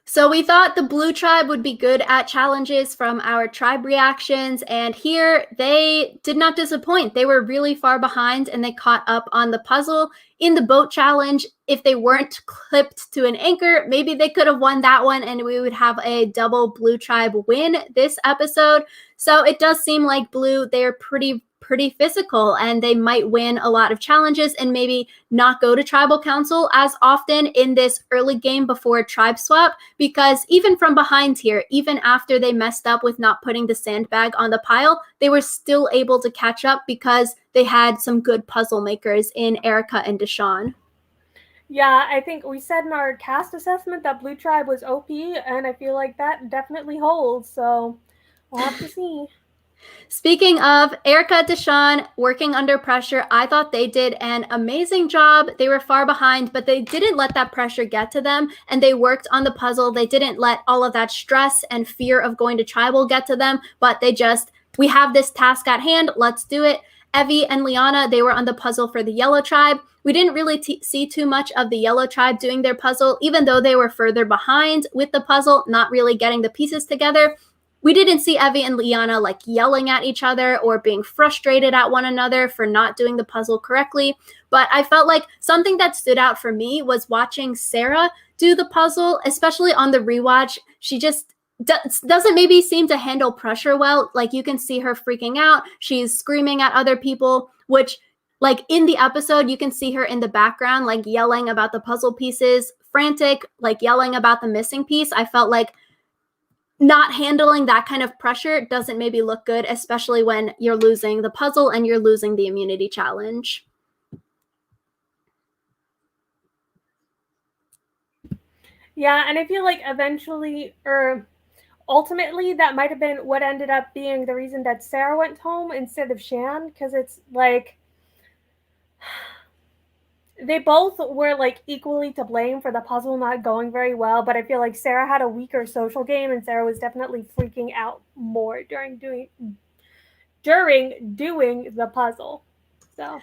So we thought the Blue Tribe would be good at challenges from our tribe reactions, and here they did not disappoint. They were really far behind and they caught up on the puzzle. In the boat challenge, if they weren't clipped to an anchor, maybe they could have won that one and we would have a double Blue Tribe win this episode. So it does seem like Blue, they're pretty physical and they might win a lot of challenges and maybe not go to tribal council as often in this early game before tribe swap, because even from behind here, even after they messed up with not putting the sandbag on the pile, they were still able to catch up because they had some good puzzle makers in Erica and Deshawn. Yeah, I think we said in our cast assessment that Blue Tribe was OP, and I feel like that definitely holds, so we'll have to see. Speaking of Erica, Deshawn working under pressure, I thought they did an amazing job. They were far behind, but they didn't let that pressure get to them, and they worked on the puzzle. They didn't let all of that stress and fear of going to tribal get to them, but we have this task at hand, let's do it. Evie and Liana, they were on the puzzle for the Yellow Tribe. We didn't really see too much of the Yellow Tribe doing their puzzle, even though they were further behind with the puzzle, not really getting the pieces together. We didn't see Evie and Liana like yelling at each other or being frustrated at one another for not doing the puzzle correctly. But I felt like something that stood out for me was watching Sarah do the puzzle, especially on the rewatch. She just doesn't maybe seem to handle pressure well. Like you can see her freaking out. She's screaming at other people, which like in the episode, you can see her in the background, like yelling about the puzzle pieces, frantic, like yelling about the missing piece. I felt like not handling that kind of pressure doesn't maybe look good, especially when you're losing the puzzle and you're losing the immunity challenge. Yeah, and I feel like eventually, or ultimately that might have been what ended up being the reason that Sarah went home instead of Shan, because it's like they both were like equally to blame for the puzzle not going very well, but I feel like Sarah had a weaker social game and Sarah was definitely freaking out more during doing the puzzle. So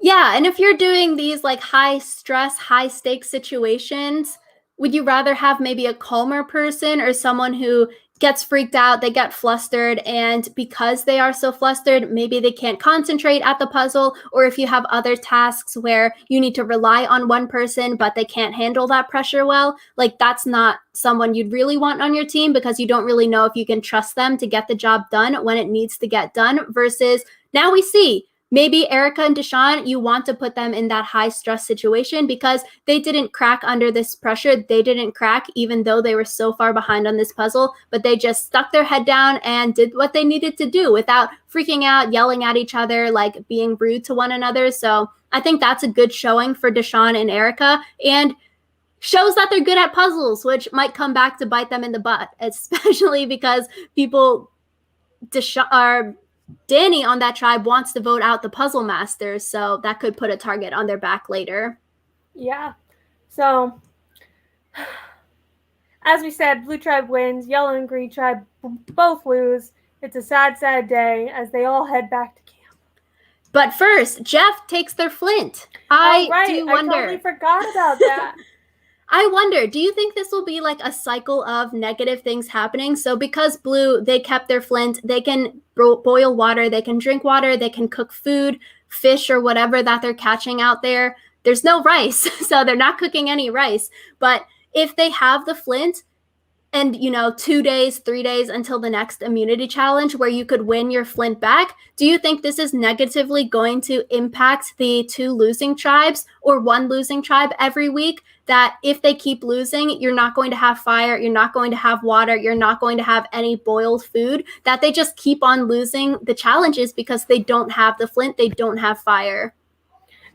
Yeah, and if you're doing these like high stress, high stakes situations, would you rather have maybe a calmer person or someone who gets freaked out, they get flustered, and because they are so flustered, maybe they can't concentrate at the puzzle? Or if you have other tasks where you need to rely on one person, but they can't handle that pressure well, like that's not someone you'd really want on your team because you don't really know if you can trust them to get the job done when it needs to get done. Versus now we see maybe Erica and Deshawn, you want to put them in that high stress situation because they didn't crack under this pressure. They didn't crack even though they were so far behind on this puzzle, but they just stuck their head down and did what they needed to do without freaking out, yelling at each other, like being rude to one another. So I think that's a good showing for Deshawn and Erica, and shows that they're good at puzzles, which might come back to bite them in the butt, especially because people Danny on that tribe wants to vote out the puzzle masters, so that could put a target on their back later. yeah. So as we said, blue tribe wins, yellow and green tribe both lose. It's a sad, sad day as they all head back to camp. But first, Jeff takes their flint. I totally forgot about that. I wonder, do you think this will be like a cycle of negative things happening? So because blue, they kept their flint, they can boil water, they can drink water, they can cook food, fish or whatever that they're catching out there. There's no rice, so they're not cooking any rice. But if they have the flint, and 2 days, 3 days until the next immunity challenge where you could win your flint back, do you think this is negatively going to impact the 2 losing tribes or 1 losing tribe every week? That if they keep losing, you're not going to have fire, you're not going to have water, you're not going to have any boiled food, that they just keep on losing the challenges because they don't have the flint, they don't have fire.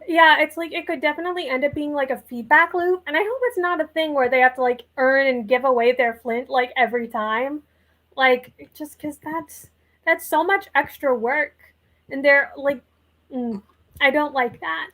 Yeah, it's like it could definitely end up being like a feedback loop, and I hope it's not a thing where they have to like earn and give away their flint like every time, like just because that's so much extra work, and they're like, I don't like that.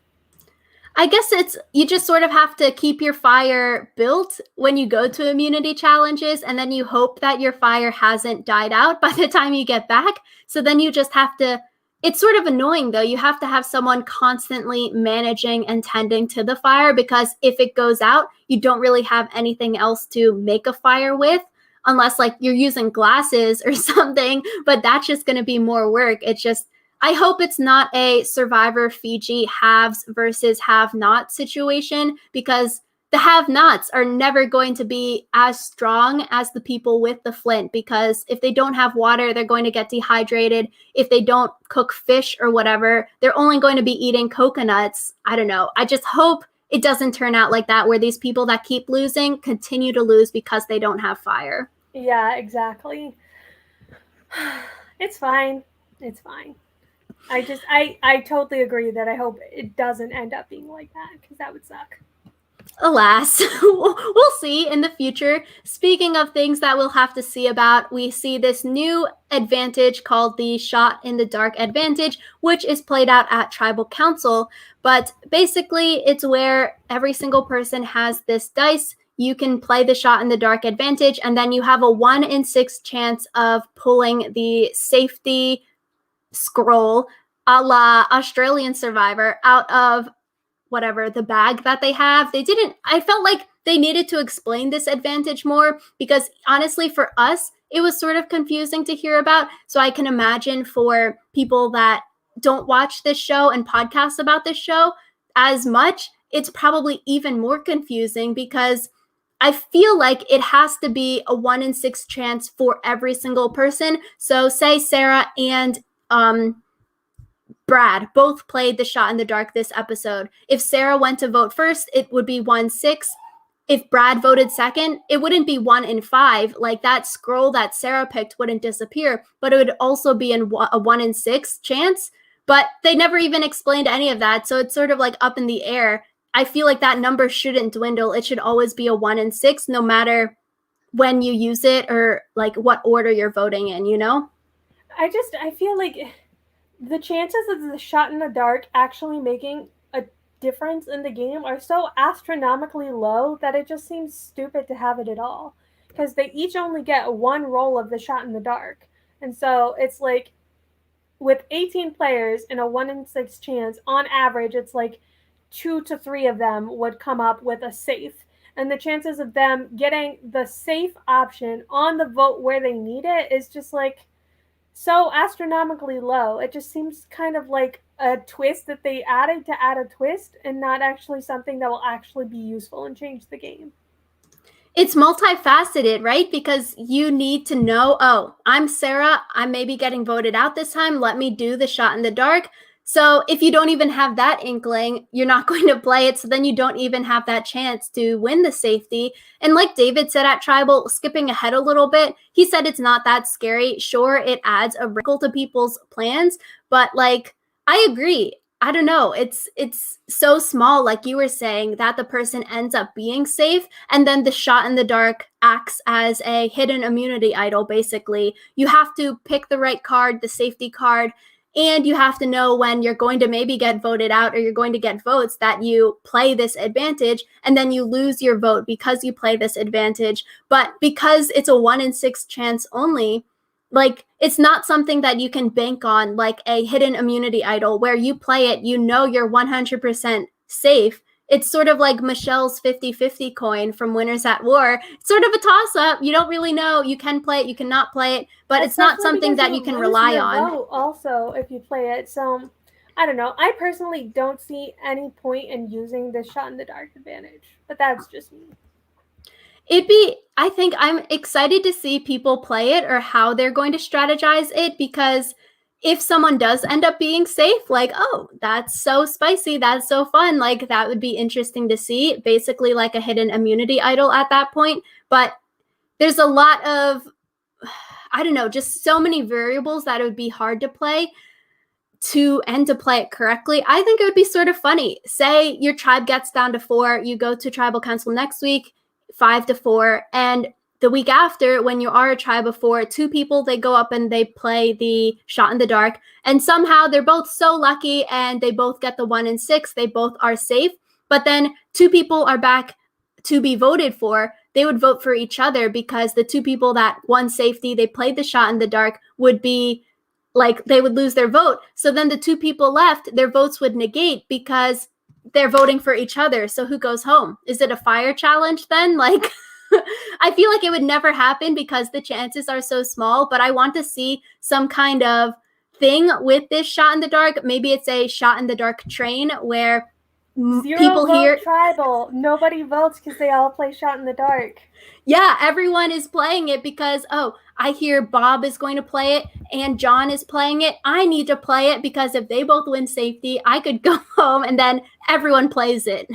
I guess you just sort of have to keep your fire built when you go to immunity challenges, and then you hope that your fire hasn't died out by the time you get back. So then you just have to, it's sort of annoying though. You have to have someone constantly managing and tending to the fire because if it goes out, you don't really have anything else to make a fire with unless like you're using glasses or something, but that's just going to be more work. It's just, I hope it's not a Survivor Fiji haves versus have-not situation because the have-nots are never going to be as strong as the people with the flint because if they don't have water, they're going to get dehydrated. If they don't cook fish or whatever, they're only going to be eating coconuts. I don't know. I just hope it doesn't turn out like that where these people that keep losing continue to lose because they don't have fire. Yeah, exactly. It's fine. It's fine. I totally agree that I hope it doesn't end up being like that because that would suck. Alas, we'll see in the future. Speaking of things that we'll have to see about, we see this new advantage called the Shot in the Dark advantage, which is played out at Tribal Council. But basically, it's where every single person has this dice. You can play the Shot in the Dark advantage, and then you have a 1 in 6 chance of pulling the safety scroll a la Australian Survivor out of whatever the bag that they have. I felt like they needed to explain this advantage more because honestly for us it was sort of confusing to hear about. So I can imagine for people that don't watch this show and podcasts about this show as much, it's probably even more confusing because I feel like it has to be a 1 in 6 chance for every single person. So say Sarah and Brad both played the Shot in the Dark this episode. If Sarah went to vote first, it would be 1/6. If Brad voted second, it wouldn't be 1 in 5. Like that scroll that Sarah picked wouldn't disappear, but it would also be a 1 in 6 chance. But they never even explained any of that, so it's sort of like up in the air. I feel like that number shouldn't dwindle. It should always be a 1 in 6, no matter when you use it or like what order you're voting in, you know? I feel like the chances of the shot in the dark actually making a difference in the game are so astronomically low that it just seems stupid to have it at all. Because they each only get one roll of the shot in the dark. And so it's like with 18 players and a 1 in 6 chance, on average, it's like 2 to 3 of them would come up with a safe. And the chances of them getting the safe option on the vote where they need it is just like so astronomically low. It just seems kind of like a twist that they added to add a twist and not actually something that will actually be useful and change the game. It's multifaceted, right? Because you need to know, oh, I'm Sarah, I'm maybe getting voted out this time. Let me do the shot in the dark. So if you don't even have that inkling, you're not going to play it. So then you don't even have that chance to win the safety. And like David said at Tribal, skipping ahead a little bit, he said it's not that scary. Sure, it adds a wrinkle to people's plans, but like, I agree. I don't know. It's so small, like you were saying, that the person ends up being safe, and then the shot in the dark acts as a hidden immunity idol, basically. You have to pick the right card, the safety card, and you have to know when you're going to maybe get voted out or you're going to get votes that you play this advantage, and then you lose your vote because you play this advantage. But because it's a 1 in 6 chance only, like, it's not something that you can bank on like a hidden immunity idol where you play it, you know you're 100% safe. It's sort of like Michelle's 50-50 coin from Winners at War. It's sort of a toss-up. You don't really know. You can play it, you cannot play it, but it's not something that you can rely on. Vote also, if you play it. So, I don't know. I personally don't see any point in using the shot in the dark advantage, but that's just me. I think I'm excited to see people play it or how they're going to strategize it, because if someone does end up being safe, like, oh, that's so spicy, that's so fun, like that would be interesting to see, basically like a hidden immunity idol at that point. But there's a lot of, I don't know, just so many variables that it would be hard to play to play it correctly. I think it would be sort of funny. Say your tribe gets down to 4, you go to tribal council next week, 5 to 4, and the week after, when you are a tribe of 4, 2 people, they go up and they play the shot in the dark, and somehow they're both so lucky and they both get the 1 in 6, they both are safe, but then 2 people are back to be voted for. They would vote for each other because the 2 people that won safety, they played the shot in the dark, would be like, they would lose their vote. So then the 2 people left, their votes would negate because they're voting for each other. So who goes home? Is it a fire challenge then? Like, I feel like it would never happen because the chances are so small, but I want to see some kind of thing with this shot in the dark. Maybe it's a shot in the dark train where people here tribal. Nobody votes because they all play shot in the dark. Yeah, everyone is playing it because, oh, I hear Bob is going to play it and John is playing it. I need to play it because if they both win safety, I could go home, and then everyone plays it.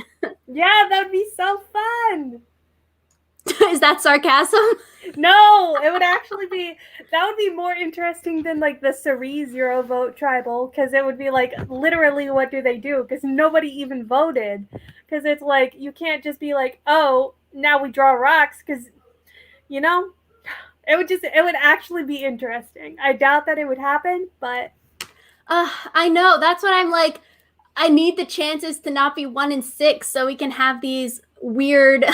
Yeah, that would be so fun. Is that sarcasm? No, it would actually be, that would be more interesting than like the Cerise Zero vote tribal, because it would be like, literally, what do they do? Because nobody even voted. Because it's like, you can't just be like, oh, now we draw rocks, because, you know, it would actually be interesting. I doubt that it would happen, but. I know. That's what I'm like. I need the chances to not be 1 in 6 so we can have these weird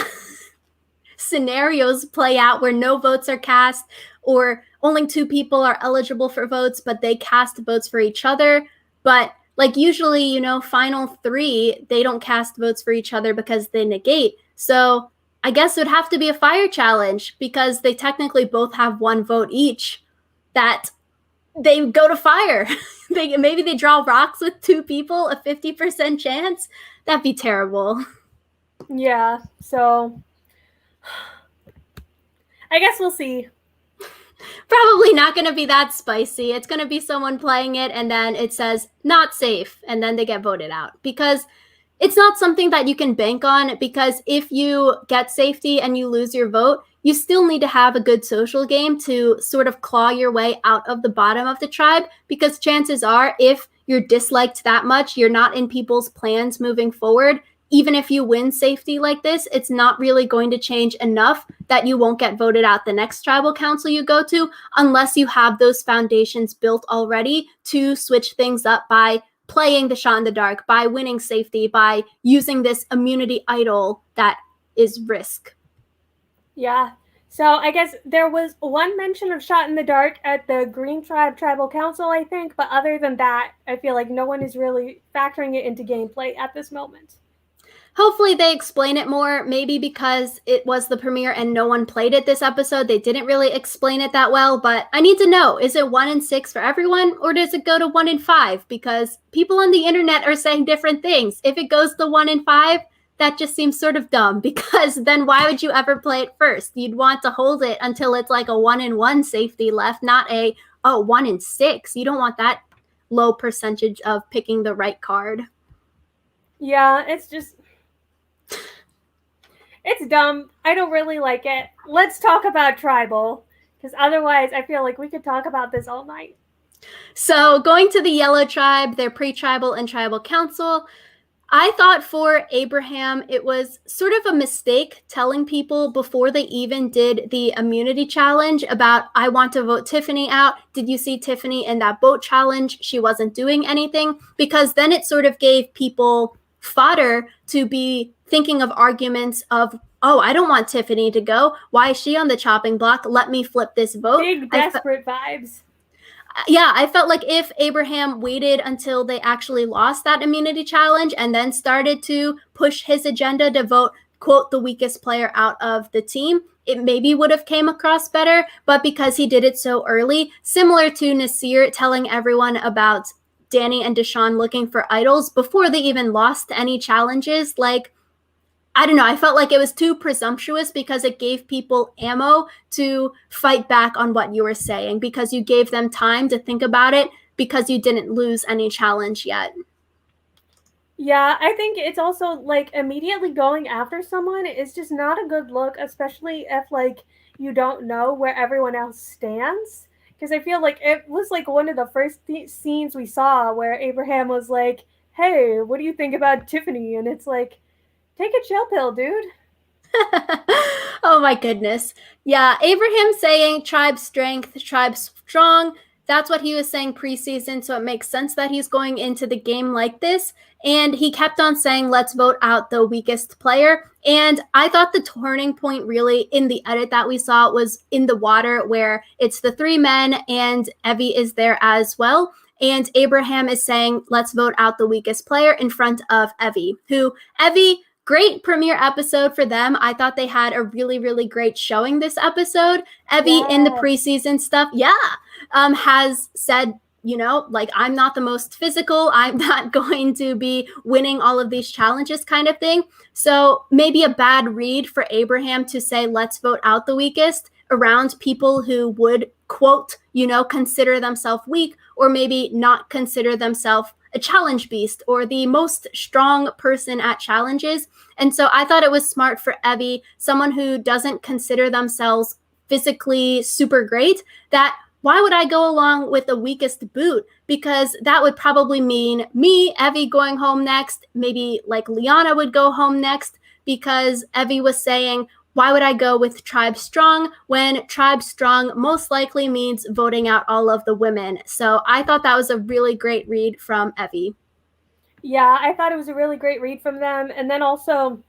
scenarios play out where no votes are cast, or only 2 people are eligible for votes, but they cast votes for each other. But like usually, you know, final 3, they don't cast votes for each other because they negate. So I guess it would have to be a fire challenge because they technically both have 1 vote each that they go to fire. Maybe they draw rocks with 2 people, a 50% chance. That'd be terrible. Yeah, so I guess we'll see. Probably not going to be that spicy. It's going to be someone playing it and then it says not safe and then they get voted out, because it's not something that you can bank on, because if you get safety and you lose your vote, you still need to have a good social game to sort of claw your way out of the bottom of the tribe, because chances are if you're disliked that much, you're not in people's plans moving forward, even if you win safety like this, it's not really going to change enough that you won't get voted out the next tribal council you go to unless you have those foundations built already to switch things up by playing the shot in the dark, by winning safety, by using this immunity idol that is risk. Yeah. So I guess there was one mention of shot in the dark at the Green Tribe Tribal Council, I think, but other than that, I feel like no one is really factoring it into gameplay at this moment. Hopefully they explain it more, maybe because it was the premiere and no one played it this episode. They didn't really explain it that well, but I need to know, is it 1 in 6 for everyone or does it go to 1 in 5? Because people on the internet are saying different things. If it goes to 1 in 5, that just seems sort of dumb because then why would you ever play it first? You'd want to hold it until it's like a 1 in 1 safety left, not a 1 in 6. You don't want that low percentage of picking the right card. Yeah, it's just... it's dumb. I don't really like it. Let's talk about tribal, because otherwise I feel like we could talk about this all night. So going to the Yellow Tribe, their pre-tribal and tribal council, I thought for Abraham, it was sort of a mistake telling people before they even did the immunity challenge about, I want to vote Tiffany out. Did you see Tiffany in that boat challenge? She wasn't doing anything, because then it sort of gave people fodder to be thinking of arguments of, oh, I don't want Tiffany to go. Why is she on the chopping block? Let me flip this vote. Big desperate vibes. Yeah, I felt like if Abraham waited until they actually lost that immunity challenge and then started to push his agenda to vote, quote, the weakest player out of the team, it maybe would have came across better. But because he did it so early, similar to Nasir telling everyone about Danny and Deshawn looking for idols before they even lost any challenges, like, I don't know, I felt like it was too presumptuous because it gave people ammo to fight back on what you were saying because you gave them time to think about it because you didn't lose any challenge yet. Yeah, I think it's also like immediately going after someone is just not a good look, especially if like you don't know where everyone else stands. Because I feel like it was like one of the first scenes we saw where Abraham was like, hey, what do you think about Tiffany? And it's like, take a chill pill, dude. Oh my goodness. Yeah, Abraham saying tribe strength, tribe strong. That's what he was saying preseason, so it makes sense that he's going into the game like this. And he kept on saying, let's vote out the weakest player. And I thought the turning point really in the edit that we saw was in the water where it's the 3 men and Evie is there as well. And Abraham is saying, let's vote out the weakest player in front of Evie, great premiere episode for them. I thought they had a really, really great showing this episode. Evie in the preseason stuff, has said, you know, like, I'm not the most physical. I'm not going to be winning all of these challenges kind of thing. So maybe a bad read for Abraham to say, let's vote out the weakest around people who would, quote, you know, consider themselves weak or maybe not consider themselves a challenge beast or the most strong person at challenges. And so I thought it was smart for Evie, someone who doesn't consider themselves physically super great, that why would I go along with the weakest boot? Because that would probably mean me, Evie, going home next. Maybe like Liana would go home next because Evie was saying, why would I go with Tribe Strong when Tribe Strong most likely means voting out all of the women? So I thought that was a really great read from Evie. Yeah, I thought it was a really great read from them. And then also,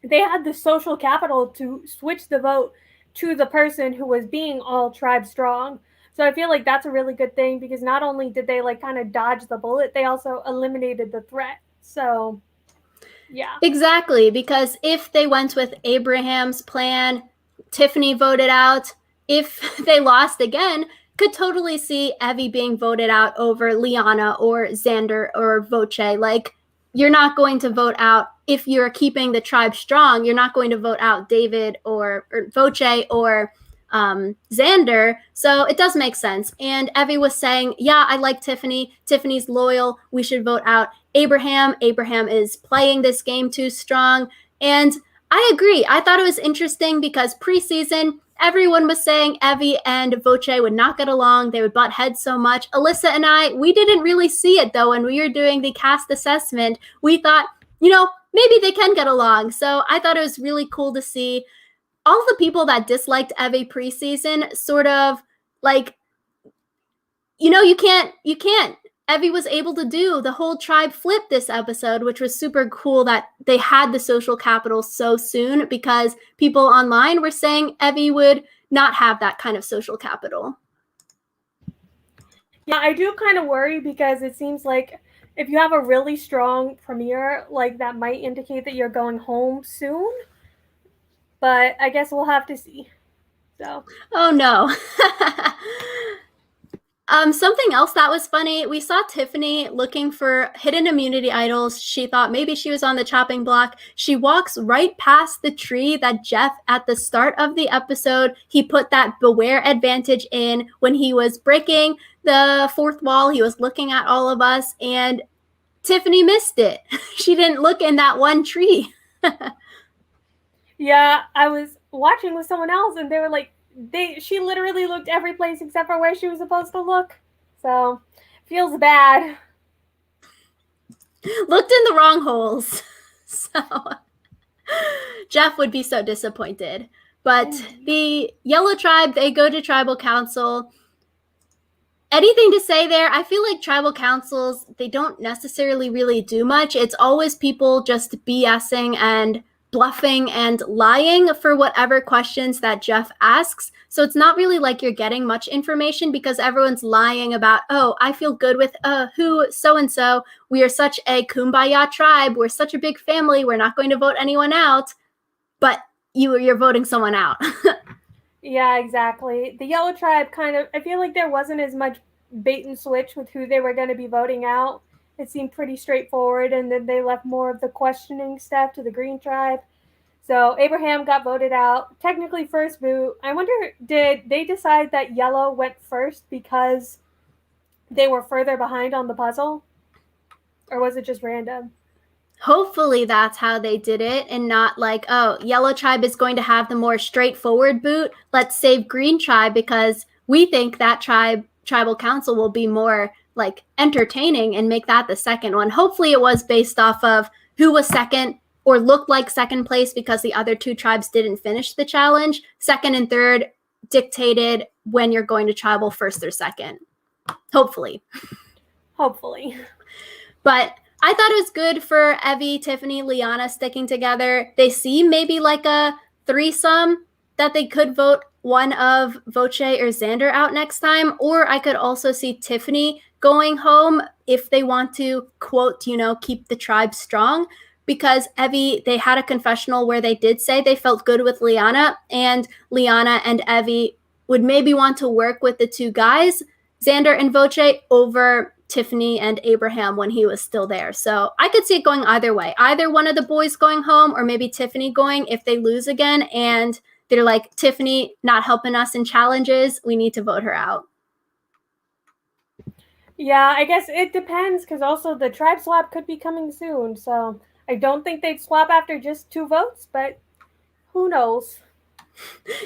they had the social capital to switch the vote to the person who was being all Tribe Strong. So I feel like that's a really good thing because not only did they like kind of dodge the bullet, they also eliminated the threat. So yeah. Exactly, because if they went with Abraham's plan, Tiffany voted out, if they lost again, could totally see Evie being voted out over Liana or Xander or Voce. Like, you're not going to vote out, if you're keeping the tribe strong, you're not going to vote out David or Voce or Xander. So it does make sense. And Evie was saying, yeah, I like Tiffany. Tiffany's loyal. We should vote out Abraham. Abraham is playing this game too strong. And I agree. I thought it was interesting because preseason, everyone was saying Evie and Voce would not get along. They would butt heads so much. Alyssa and I, we didn't really see it though. When we were doing the cast assessment, we thought, you know, maybe they can get along. So I thought it was really cool to see all the people that disliked Evie preseason sort of like, you can't. Evie was able to do the whole tribe flip this episode, which was super cool that they had the social capital so soon, because people online were saying Evie would not have that kind of social capital. Yeah, I do kind of worry, because it seems like if you have a really strong premiere, like that might indicate that you're going home soon. But I guess we'll have to see. So. Oh no. Something else that was funny, we saw Tiffany looking for hidden immunity idols. She thought maybe she was on the chopping block. She walks right past the tree that Jeff, at the start of the episode, he put that beware advantage in when he was breaking the fourth wall. He was looking at all of us, and Tiffany missed it. She didn't look in that one tree. Yeah, I was watching with someone else, and they were like, she literally looked every place except for where she was supposed to look. So, feels bad. Looked in the wrong holes. So, Jeff would be so disappointed. But the Yellow Tribe, they go to Tribal Council. Anything to say there? I feel like Tribal Councils, they don't necessarily really do much. It's always people just BSing and bluffing and lying for whatever questions that Jeff asks. So it's not really like you're getting much information, because everyone's lying about, oh, I feel good with who so-and-so. We are such a kumbaya tribe. We're such a big family. We're not going to vote anyone out. But you're voting someone out. Yeah, exactly. The Yellow Tribe I feel like there wasn't as much bait and switch with who they were going to be voting out. It seemed pretty straightforward, and then they left more of the questioning stuff to the Green Tribe. So Abraham got voted out, technically first boot. I wonder, did they decide that Yellow went first because they were further behind on the puzzle? Or was it just random? Hopefully that's how they did it, and not like, oh, Yellow Tribe is going to have the more straightforward boot. Let's save Green Tribe because we think that tribal council will be more like entertaining and make that the second one. Hopefully it was based off of who was second or looked like second place, because the other two tribes didn't finish the challenge. Second and third dictated when you're going to tribal first or second. Hopefully. But I thought it was good for Evie, Tiffany, Liana sticking together. They seem maybe like a threesome that they could vote one of Voce or Xander out next time. Or I could also see Tiffany going home if they want to, quote, keep the tribe strong. Because Evie, they had a confessional where they did say they felt good with Liana, and Liana and Evie would maybe want to work with the two guys, Xander and Voce, over Tiffany and Abraham when he was still there. So I could see it going either way. Either one of the boys going home, or maybe Tiffany going if they lose again and they're like, Tiffany not helping us in challenges, we need to vote her out. Yeah, I guess it depends, because also the tribe swap could be coming soon. So I don't think they'd swap after just 2 votes, but who knows?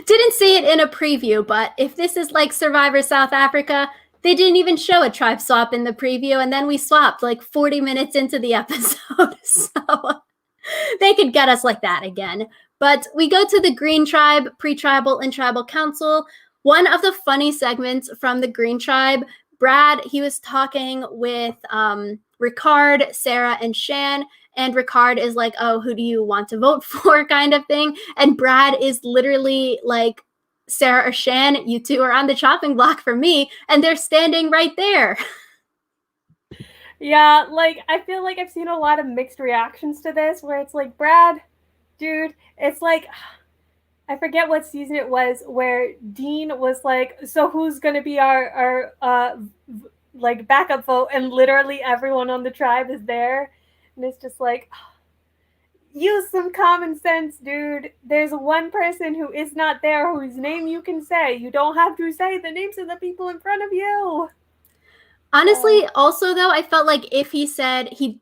Didn't see it in a preview, but if this is like Survivor South Africa, they didn't even show a tribe swap in the preview, and then we swapped like 40 minutes into the episode. So they could get us like that again. But we go to the Green Tribe, pre-tribal and tribal council. One of the funny segments from the Green Tribe, Brad, he was talking with Ricard, Sarah, and Shan. And Ricard is like, oh, who do you want to vote for, kind of thing. And Brad is literally like, Sarah or Shan, you two are on the chopping block for me. And they're standing right there. Yeah, like, I feel like I've seen a lot of mixed reactions to this, where it's like, Brad, dude, it's like, I forget what season it was, where Dean was like, so who's going to be our like, backup vote? And literally everyone on the tribe is there. And it's just like, use some common sense, dude. There's one person who is not there whose name you can say. You don't have to say the names of the people in front of you. Honestly, also, though, I felt like if he said he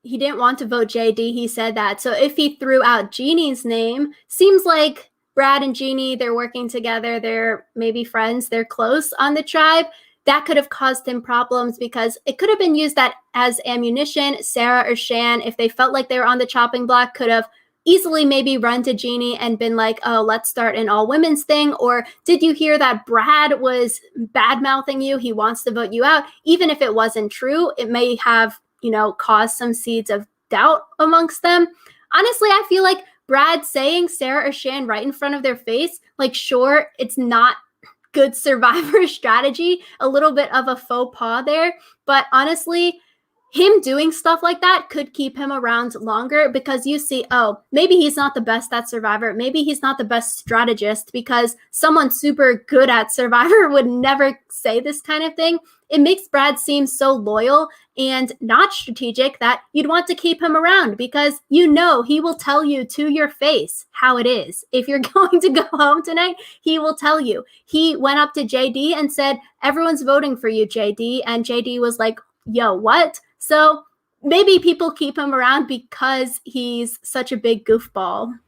didn't want to vote JD, he said that. So if he threw out Jeannie's name, seems like Brad and Jeannie, they're working together. They're maybe friends. They're close on the tribe. that could have caused him problems because it could have been used that as ammunition. Sarah or Shan, if they felt like they were on the chopping block, could have easily maybe run to Jeannie and been like, oh, let's start an all women's thing. Or did you hear that Brad was bad mouthing you? He wants to vote you out. Even if it wasn't true, it may have, caused some seeds of doubt amongst them. Honestly, I feel like Brad saying Sarah or Shan right in front of their face, like, sure, it's not good survivor strategy, a little bit of a faux pas there, but honestly, him doing stuff like that could keep him around longer because you see, oh, maybe he's not the best at Survivor. Maybe he's not the best strategist because someone super good at Survivor would never say this kind of thing. It makes Brad seem so loyal and not strategic that you'd want to keep him around because he will tell you to your face how it is. If you're going to go home tonight, he will tell you. He went up to JD and said, everyone's voting for you, JD. And JD was like, yo, what? So maybe people keep him around because he's such a big goofball.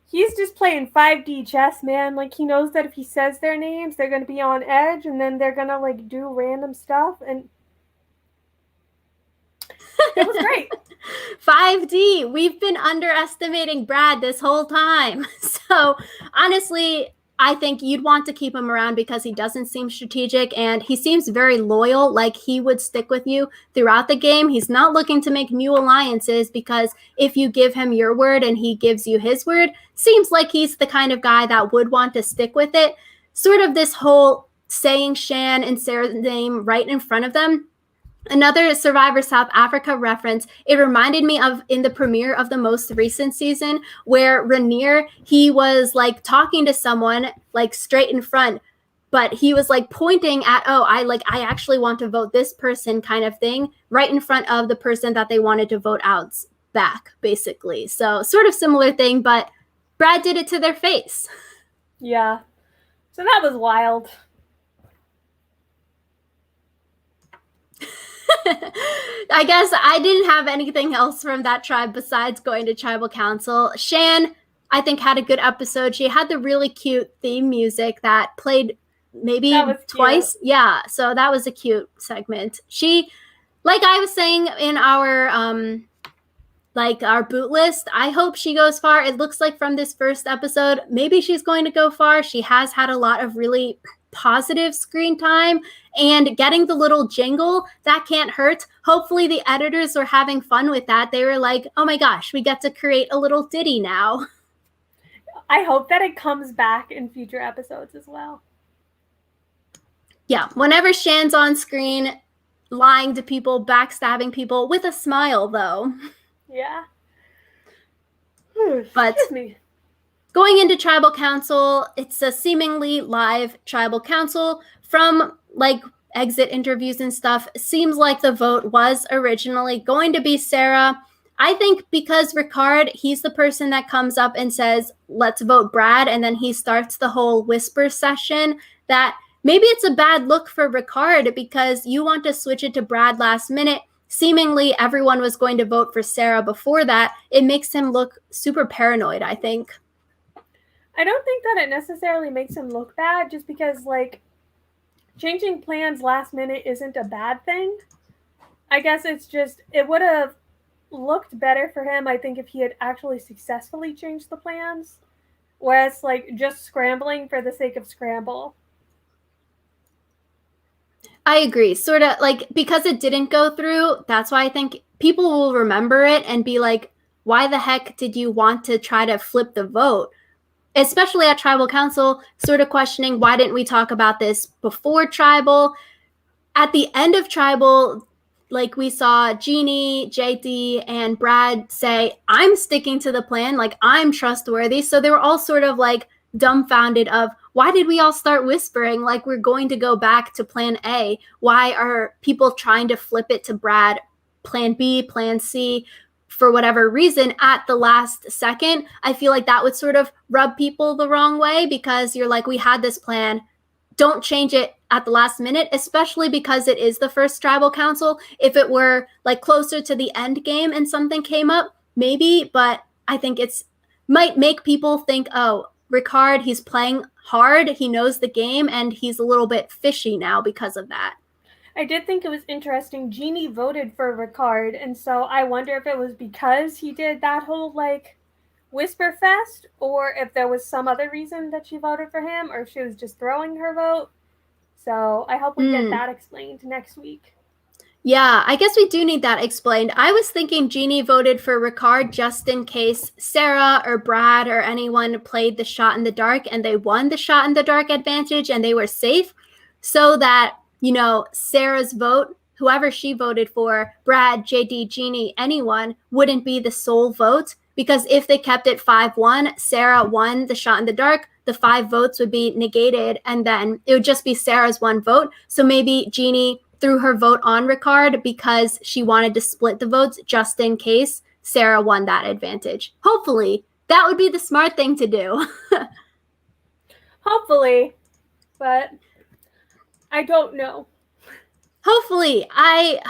He's just playing 5D chess, man. Like, he knows that if he says their names, they're going to be on edge, and then they're going to, like, do random stuff, and it was great. 5D. We've been underestimating Brad this whole time. So, honestly, I think you'd want to keep him around because he doesn't seem strategic and he seems very loyal, like he would stick with you throughout the game. He's not looking to make new alliances because if you give him your word and he gives you his word, seems like he's the kind of guy that would want to stick with it. Sort of this whole saying Shan and Sarah's name right in front of them. Another Survivor South Africa reference, it reminded me of in the premiere of the most recent season where Rhaenyra, he was like talking to someone like straight in front, but he was like pointing at, I actually want to vote this person kind of thing right in front of the person that they wanted to vote out back, basically. So sort of similar thing, but Brad did it to their face. Yeah. So that was wild. I guess I didn't have anything else from that tribe besides going to tribal council. Shan, I think, had a good episode. She had the really cute theme music that played maybe twice. Cute. Yeah, so that was a cute segment. She, like I was saying in our our boot list, I hope she goes far. It looks like from this first episode, maybe she's going to go far. She has had a lot of really positive screen time, and getting the little jingle, that can't hurt. Hopefully the editors were having fun with that. They were like, oh my gosh, we get to create a little ditty now. I hope that it comes back in future episodes as well. Yeah, whenever Shan's on screen, lying to people, backstabbing people, with a smile though. Yeah. But going into tribal council, it's a seemingly live tribal council. From exit interviews and stuff, seems like the vote was originally going to be Sarah. I think because Ricard, he's the person that comes up and says, let's vote Brad, and then he starts the whole whisper session, that maybe it's a bad look for Ricard because you want to switch it to Brad last minute. Seemingly everyone was going to vote for Sarah before that. It makes him look super paranoid, I think. I don't think that it necessarily makes him look bad, just because, changing plans last minute isn't a bad thing. I guess it's just, it would have looked better for him, I think, if he had actually successfully changed the plans. Whereas, just scrambling for the sake of scramble. I agree. Sort of because it didn't go through, that's why I think people will remember it and be like, why the heck did you want to try to flip the vote? Especially at tribal council, sort of questioning, why didn't we talk about this before tribal? At the end of tribal, we saw Jeannie, JD, and Brad say, I'm sticking to the plan, I'm trustworthy. So they were all sort of dumbfounded of, why did we all start whispering we're going to go back to plan A? Why are people trying to flip it to Brad, plan B, plan C, for whatever reason at the last second? I feel like that would sort of rub people the wrong way because you're like, we had this plan. Don't change it at the last minute, especially because it is the first tribal council. If it were closer to the end game and something came up, maybe, but I think it's might make people think, oh, Ricard. He's playing hard. He knows the game, and he's a little bit fishy now because of that. I did think it was interesting. Jeannie voted for Ricard, and so I wonder if it was because he did that whole like whisper fest, or if there was some other reason that she voted for him, or if she was just throwing her vote. So I hope we get that explained next week. Yeah, I guess we do need that explained. I was thinking Jeannie voted for Ricard just in case Sarah or Brad or anyone played the shot in the dark and they won the shot in the dark advantage and they were safe, so that, you know, Sarah's vote, whoever she voted for, Brad, JD, Jeannie, anyone, wouldn't be the sole vote. Because if they kept it 5-1, Sarah won the shot in the dark, the 5 votes would be negated, and then it would just be Sarah's 1 vote. So maybe Jeannie threw her vote on Ricard because she wanted to split the votes just in case Sarah won that advantage. Hopefully, that would be the smart thing to do. Hopefully, but I don't know. Hopefully, I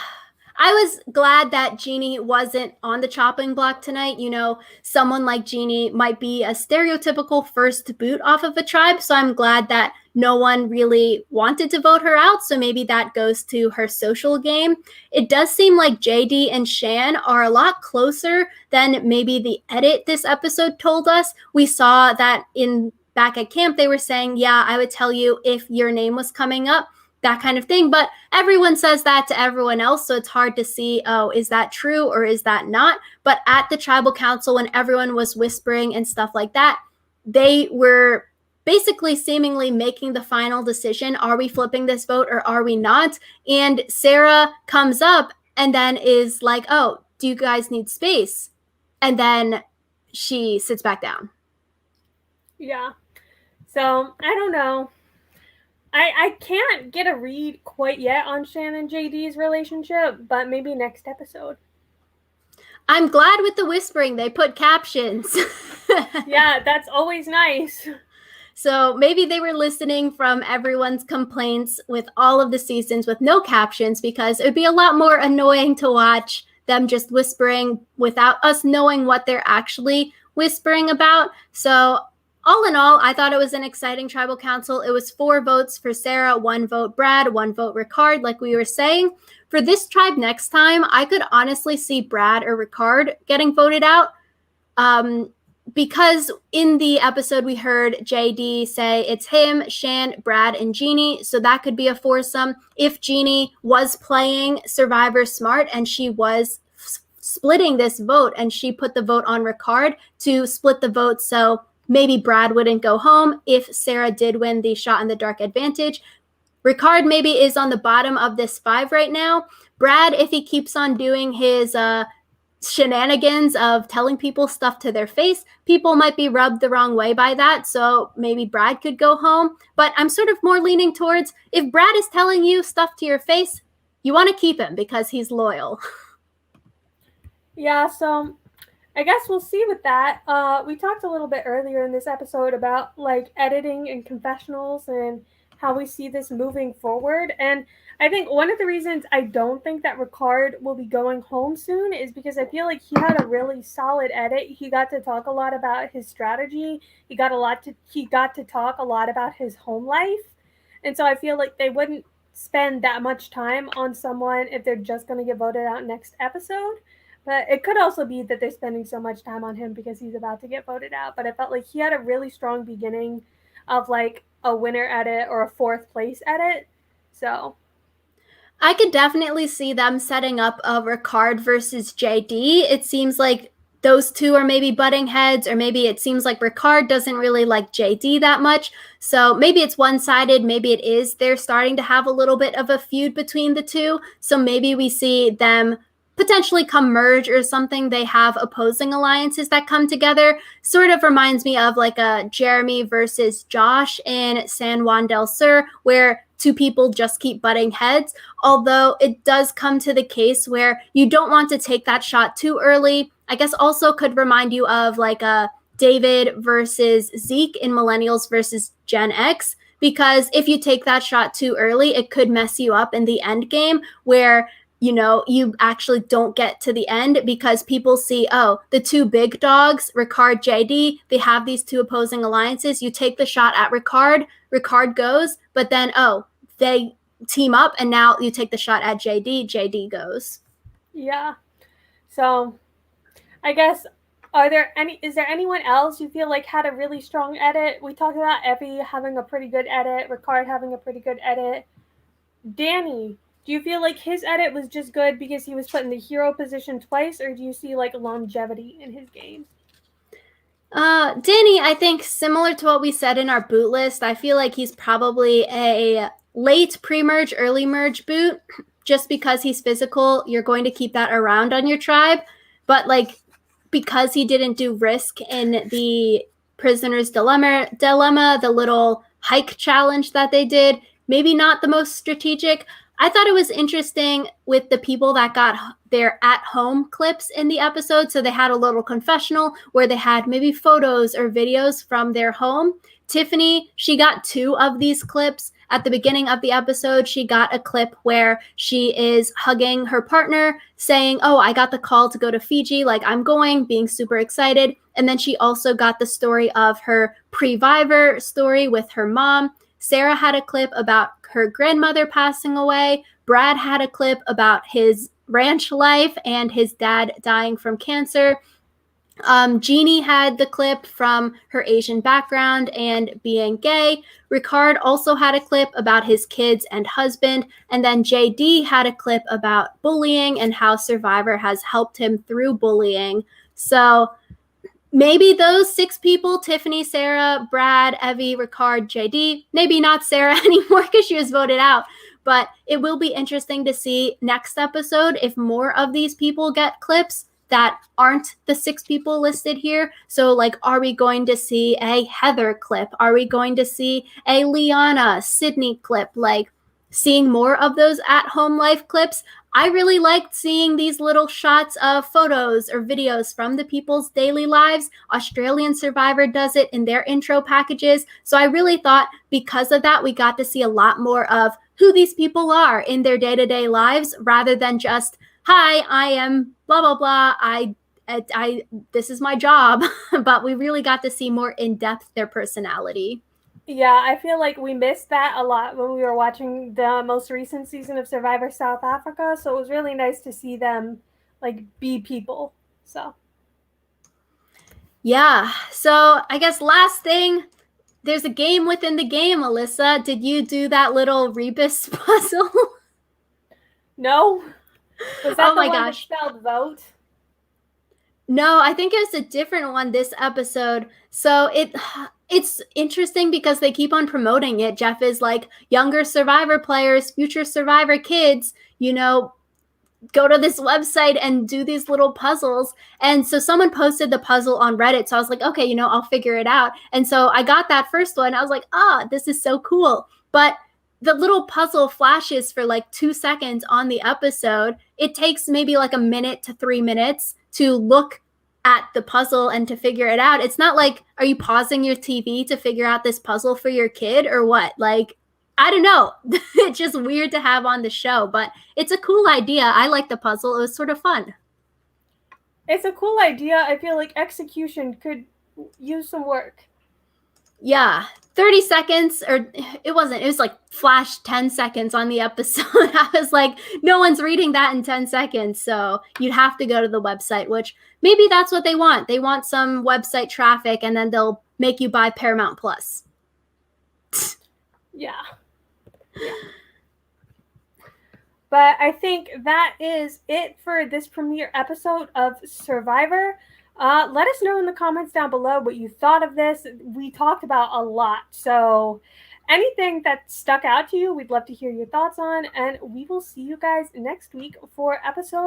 was glad that Jeannie wasn't on the chopping block tonight. You know, someone like Jeannie might be a stereotypical first boot off of a tribe, so I'm glad that no one really wanted to vote her out, so maybe that goes to her social game. It does seem like JD and Shan are a lot closer than maybe the edit this episode told us. We saw that back at camp, they were saying, yeah, I would tell you if your name was coming up, that kind of thing. But everyone says that to everyone else, so it's hard to see, oh, is that true or is that not? But at the tribal council, when everyone was whispering and stuff like that, they were basically seemingly making the final decision. Are we flipping this vote or are we not? And Sarah comes up and then is like, oh, do you guys need space? And then she sits back down. Yeah. So, I don't know. I can't get a read quite yet on Shan and JD's relationship, but maybe next episode. I'm glad with the whispering. They put captions. Yeah, that's always nice. So maybe they were listening from everyone's complaints with all of the seasons with no captions, because it would be a lot more annoying to watch them just whispering without us knowing what they're actually whispering about. So all in all, I thought it was an exciting tribal council. It was 4 votes for Sarah, 1 vote Brad, 1 vote Ricard, like we were saying. For this tribe next time, I could honestly see Brad or Ricard getting voted out. Because in the episode we heard JD say it's him, Shan, Brad, and Jeannie, so that could be a foursome. If Jeannie was playing Survivor smart and she was splitting this vote and she put the vote on Ricard to split the vote, so maybe Brad wouldn't go home if Sarah did win the shot in the dark advantage. Ricard maybe is on the bottom of this 5 right now. Brad, if he keeps on doing his shenanigans of telling people stuff to their face, people might be rubbed the wrong way by that, so maybe Brad could go home. But I'm sort of more leaning towards, if Brad is telling you stuff to your face, you want to keep him because he's loyal. Yeah, so I guess we'll see with that. We talked a little bit earlier in this episode about like editing and confessionals and how we see this moving forward. And I think one of the reasons I don't think that Ricard will be going home soon is because I feel like he had a really solid edit. He got to talk a lot about his strategy. He got to talk a lot about his home life. And so I feel like they wouldn't spend that much time on someone if they're just going to get voted out next episode. But it could also be that they're spending so much time on him because he's about to get voted out. But I felt like he had a really strong beginning of like a winner edit or a 4th place edit. So I could definitely see them setting up a Ricard versus JD. It seems like those two are maybe butting heads, or maybe it seems like Ricard doesn't really like JD that much. So maybe it's one-sided, maybe it is. They're starting to have a little bit of a feud between the two. So maybe we see them potentially come merge or something. They have opposing alliances that come together. Sort of reminds me of like a Jeremy versus Josh in San Juan del Sur, where 2 people just keep butting heads. Although it does come to the case where you don't want to take that shot too early. I guess also could remind you of like a David versus Zeke in Millennials versus Gen X, because if you take that shot too early, it could mess you up in the end game, where you actually don't get to the end because people see, oh, the two big dogs, Ricard, JD, they have these two opposing alliances. You take the shot at Ricard goes, but then, oh, they team up and now you take the shot at JD goes. Yeah. So I guess, is there anyone else you feel like had a really strong edit? We talked about Evie having a pretty good edit, Ricard having a pretty good edit. Danny, do you feel like his edit was just good because he was put in the hero position twice, or do you see like longevity in his game? Danny, I think similar to what we said in our boot list, I feel like he's probably a late pre-merge, early merge boot. Just because he's physical, you're going to keep that around on your tribe. But like, because he didn't do risk in the prisoner's dilemma, the little hike challenge that they did, maybe not the most strategic. I thought it was interesting with the people that got their at-home clips in the episode. So they had a little confessional where they had maybe photos or videos from their home. Tiffany, she got 2 of these clips. At the beginning of the episode, she got a clip where she is hugging her partner, saying, oh, I got the call to go to Fiji, like I'm going, being super excited. And then she also got the story of her pre-Viver story with her mom. Sarah had a clip about her grandmother passing away. Brad had a clip about his ranch life and his dad dying from cancer. Jeannie had the clip from her Asian background and being gay. Ricard also had a clip about his kids and husband. And then JD had a clip about bullying and how Survivor has helped him through bullying. So maybe those 6 people, Tiffany, Sarah, Brad, Evie, Ricard, JD, maybe not Sarah anymore because she was voted out. But it will be interesting to see next episode if more of these people get clips that aren't the 6 people listed here. So like, are we going to see a Heather clip? Are we going to see a Liana, Sydney clip? Like, seeing more of those at-home life clips. I really liked seeing these little shots of photos or videos from the people's daily lives. Australian Survivor does it in their intro packages. So I really thought because of that, we got to see a lot more of who these people are in their day-to-day lives rather than just, hi, I am blah, blah, blah. I this is my job. But we really got to see more in depth their personality. Yeah, I feel like we missed that a lot when we were watching the most recent season of Survivor South Africa. So it was really nice to see them like be people. So yeah. So I guess last thing, there's a game within the game, Alyssa. Did you do that little rebus puzzle? No. Was that the one that spelled vote? No, I think it was a different one this episode. So it's interesting because they keep on promoting it. Jeff is like, younger Survivor players, future Survivor kids, go to this website and do these little puzzles. And so someone posted the puzzle on Reddit. So I was like, okay, I'll figure it out. And so I got that first one. I was like, this is so cool. But the little puzzle flashes for like 2 seconds on the episode. It takes maybe like a minute to 3 minutes to look at the puzzle and to figure it out. It's not like, are you pausing your TV to figure out this puzzle for your kid or what? Like, I don't know. It's just weird to have on the show, but it's a cool idea. I like the puzzle. It was sort of fun. It's a cool idea. I feel like execution could use some work. Yeah. 30 seconds, or it wasn't. It was like flash 10 seconds on the episode. I was like, no one's reading that in 10 seconds. So you'd have to go to the website, which maybe that's what they want. They want some website traffic, and then they'll make you buy Paramount Plus. Yeah. But I think that is it for this premiere episode of Survivor. Let us know in the comments down below what you thought of this. We talked about a lot. So anything that stuck out to you, we'd love to hear your thoughts on. And we will see you guys next week for episode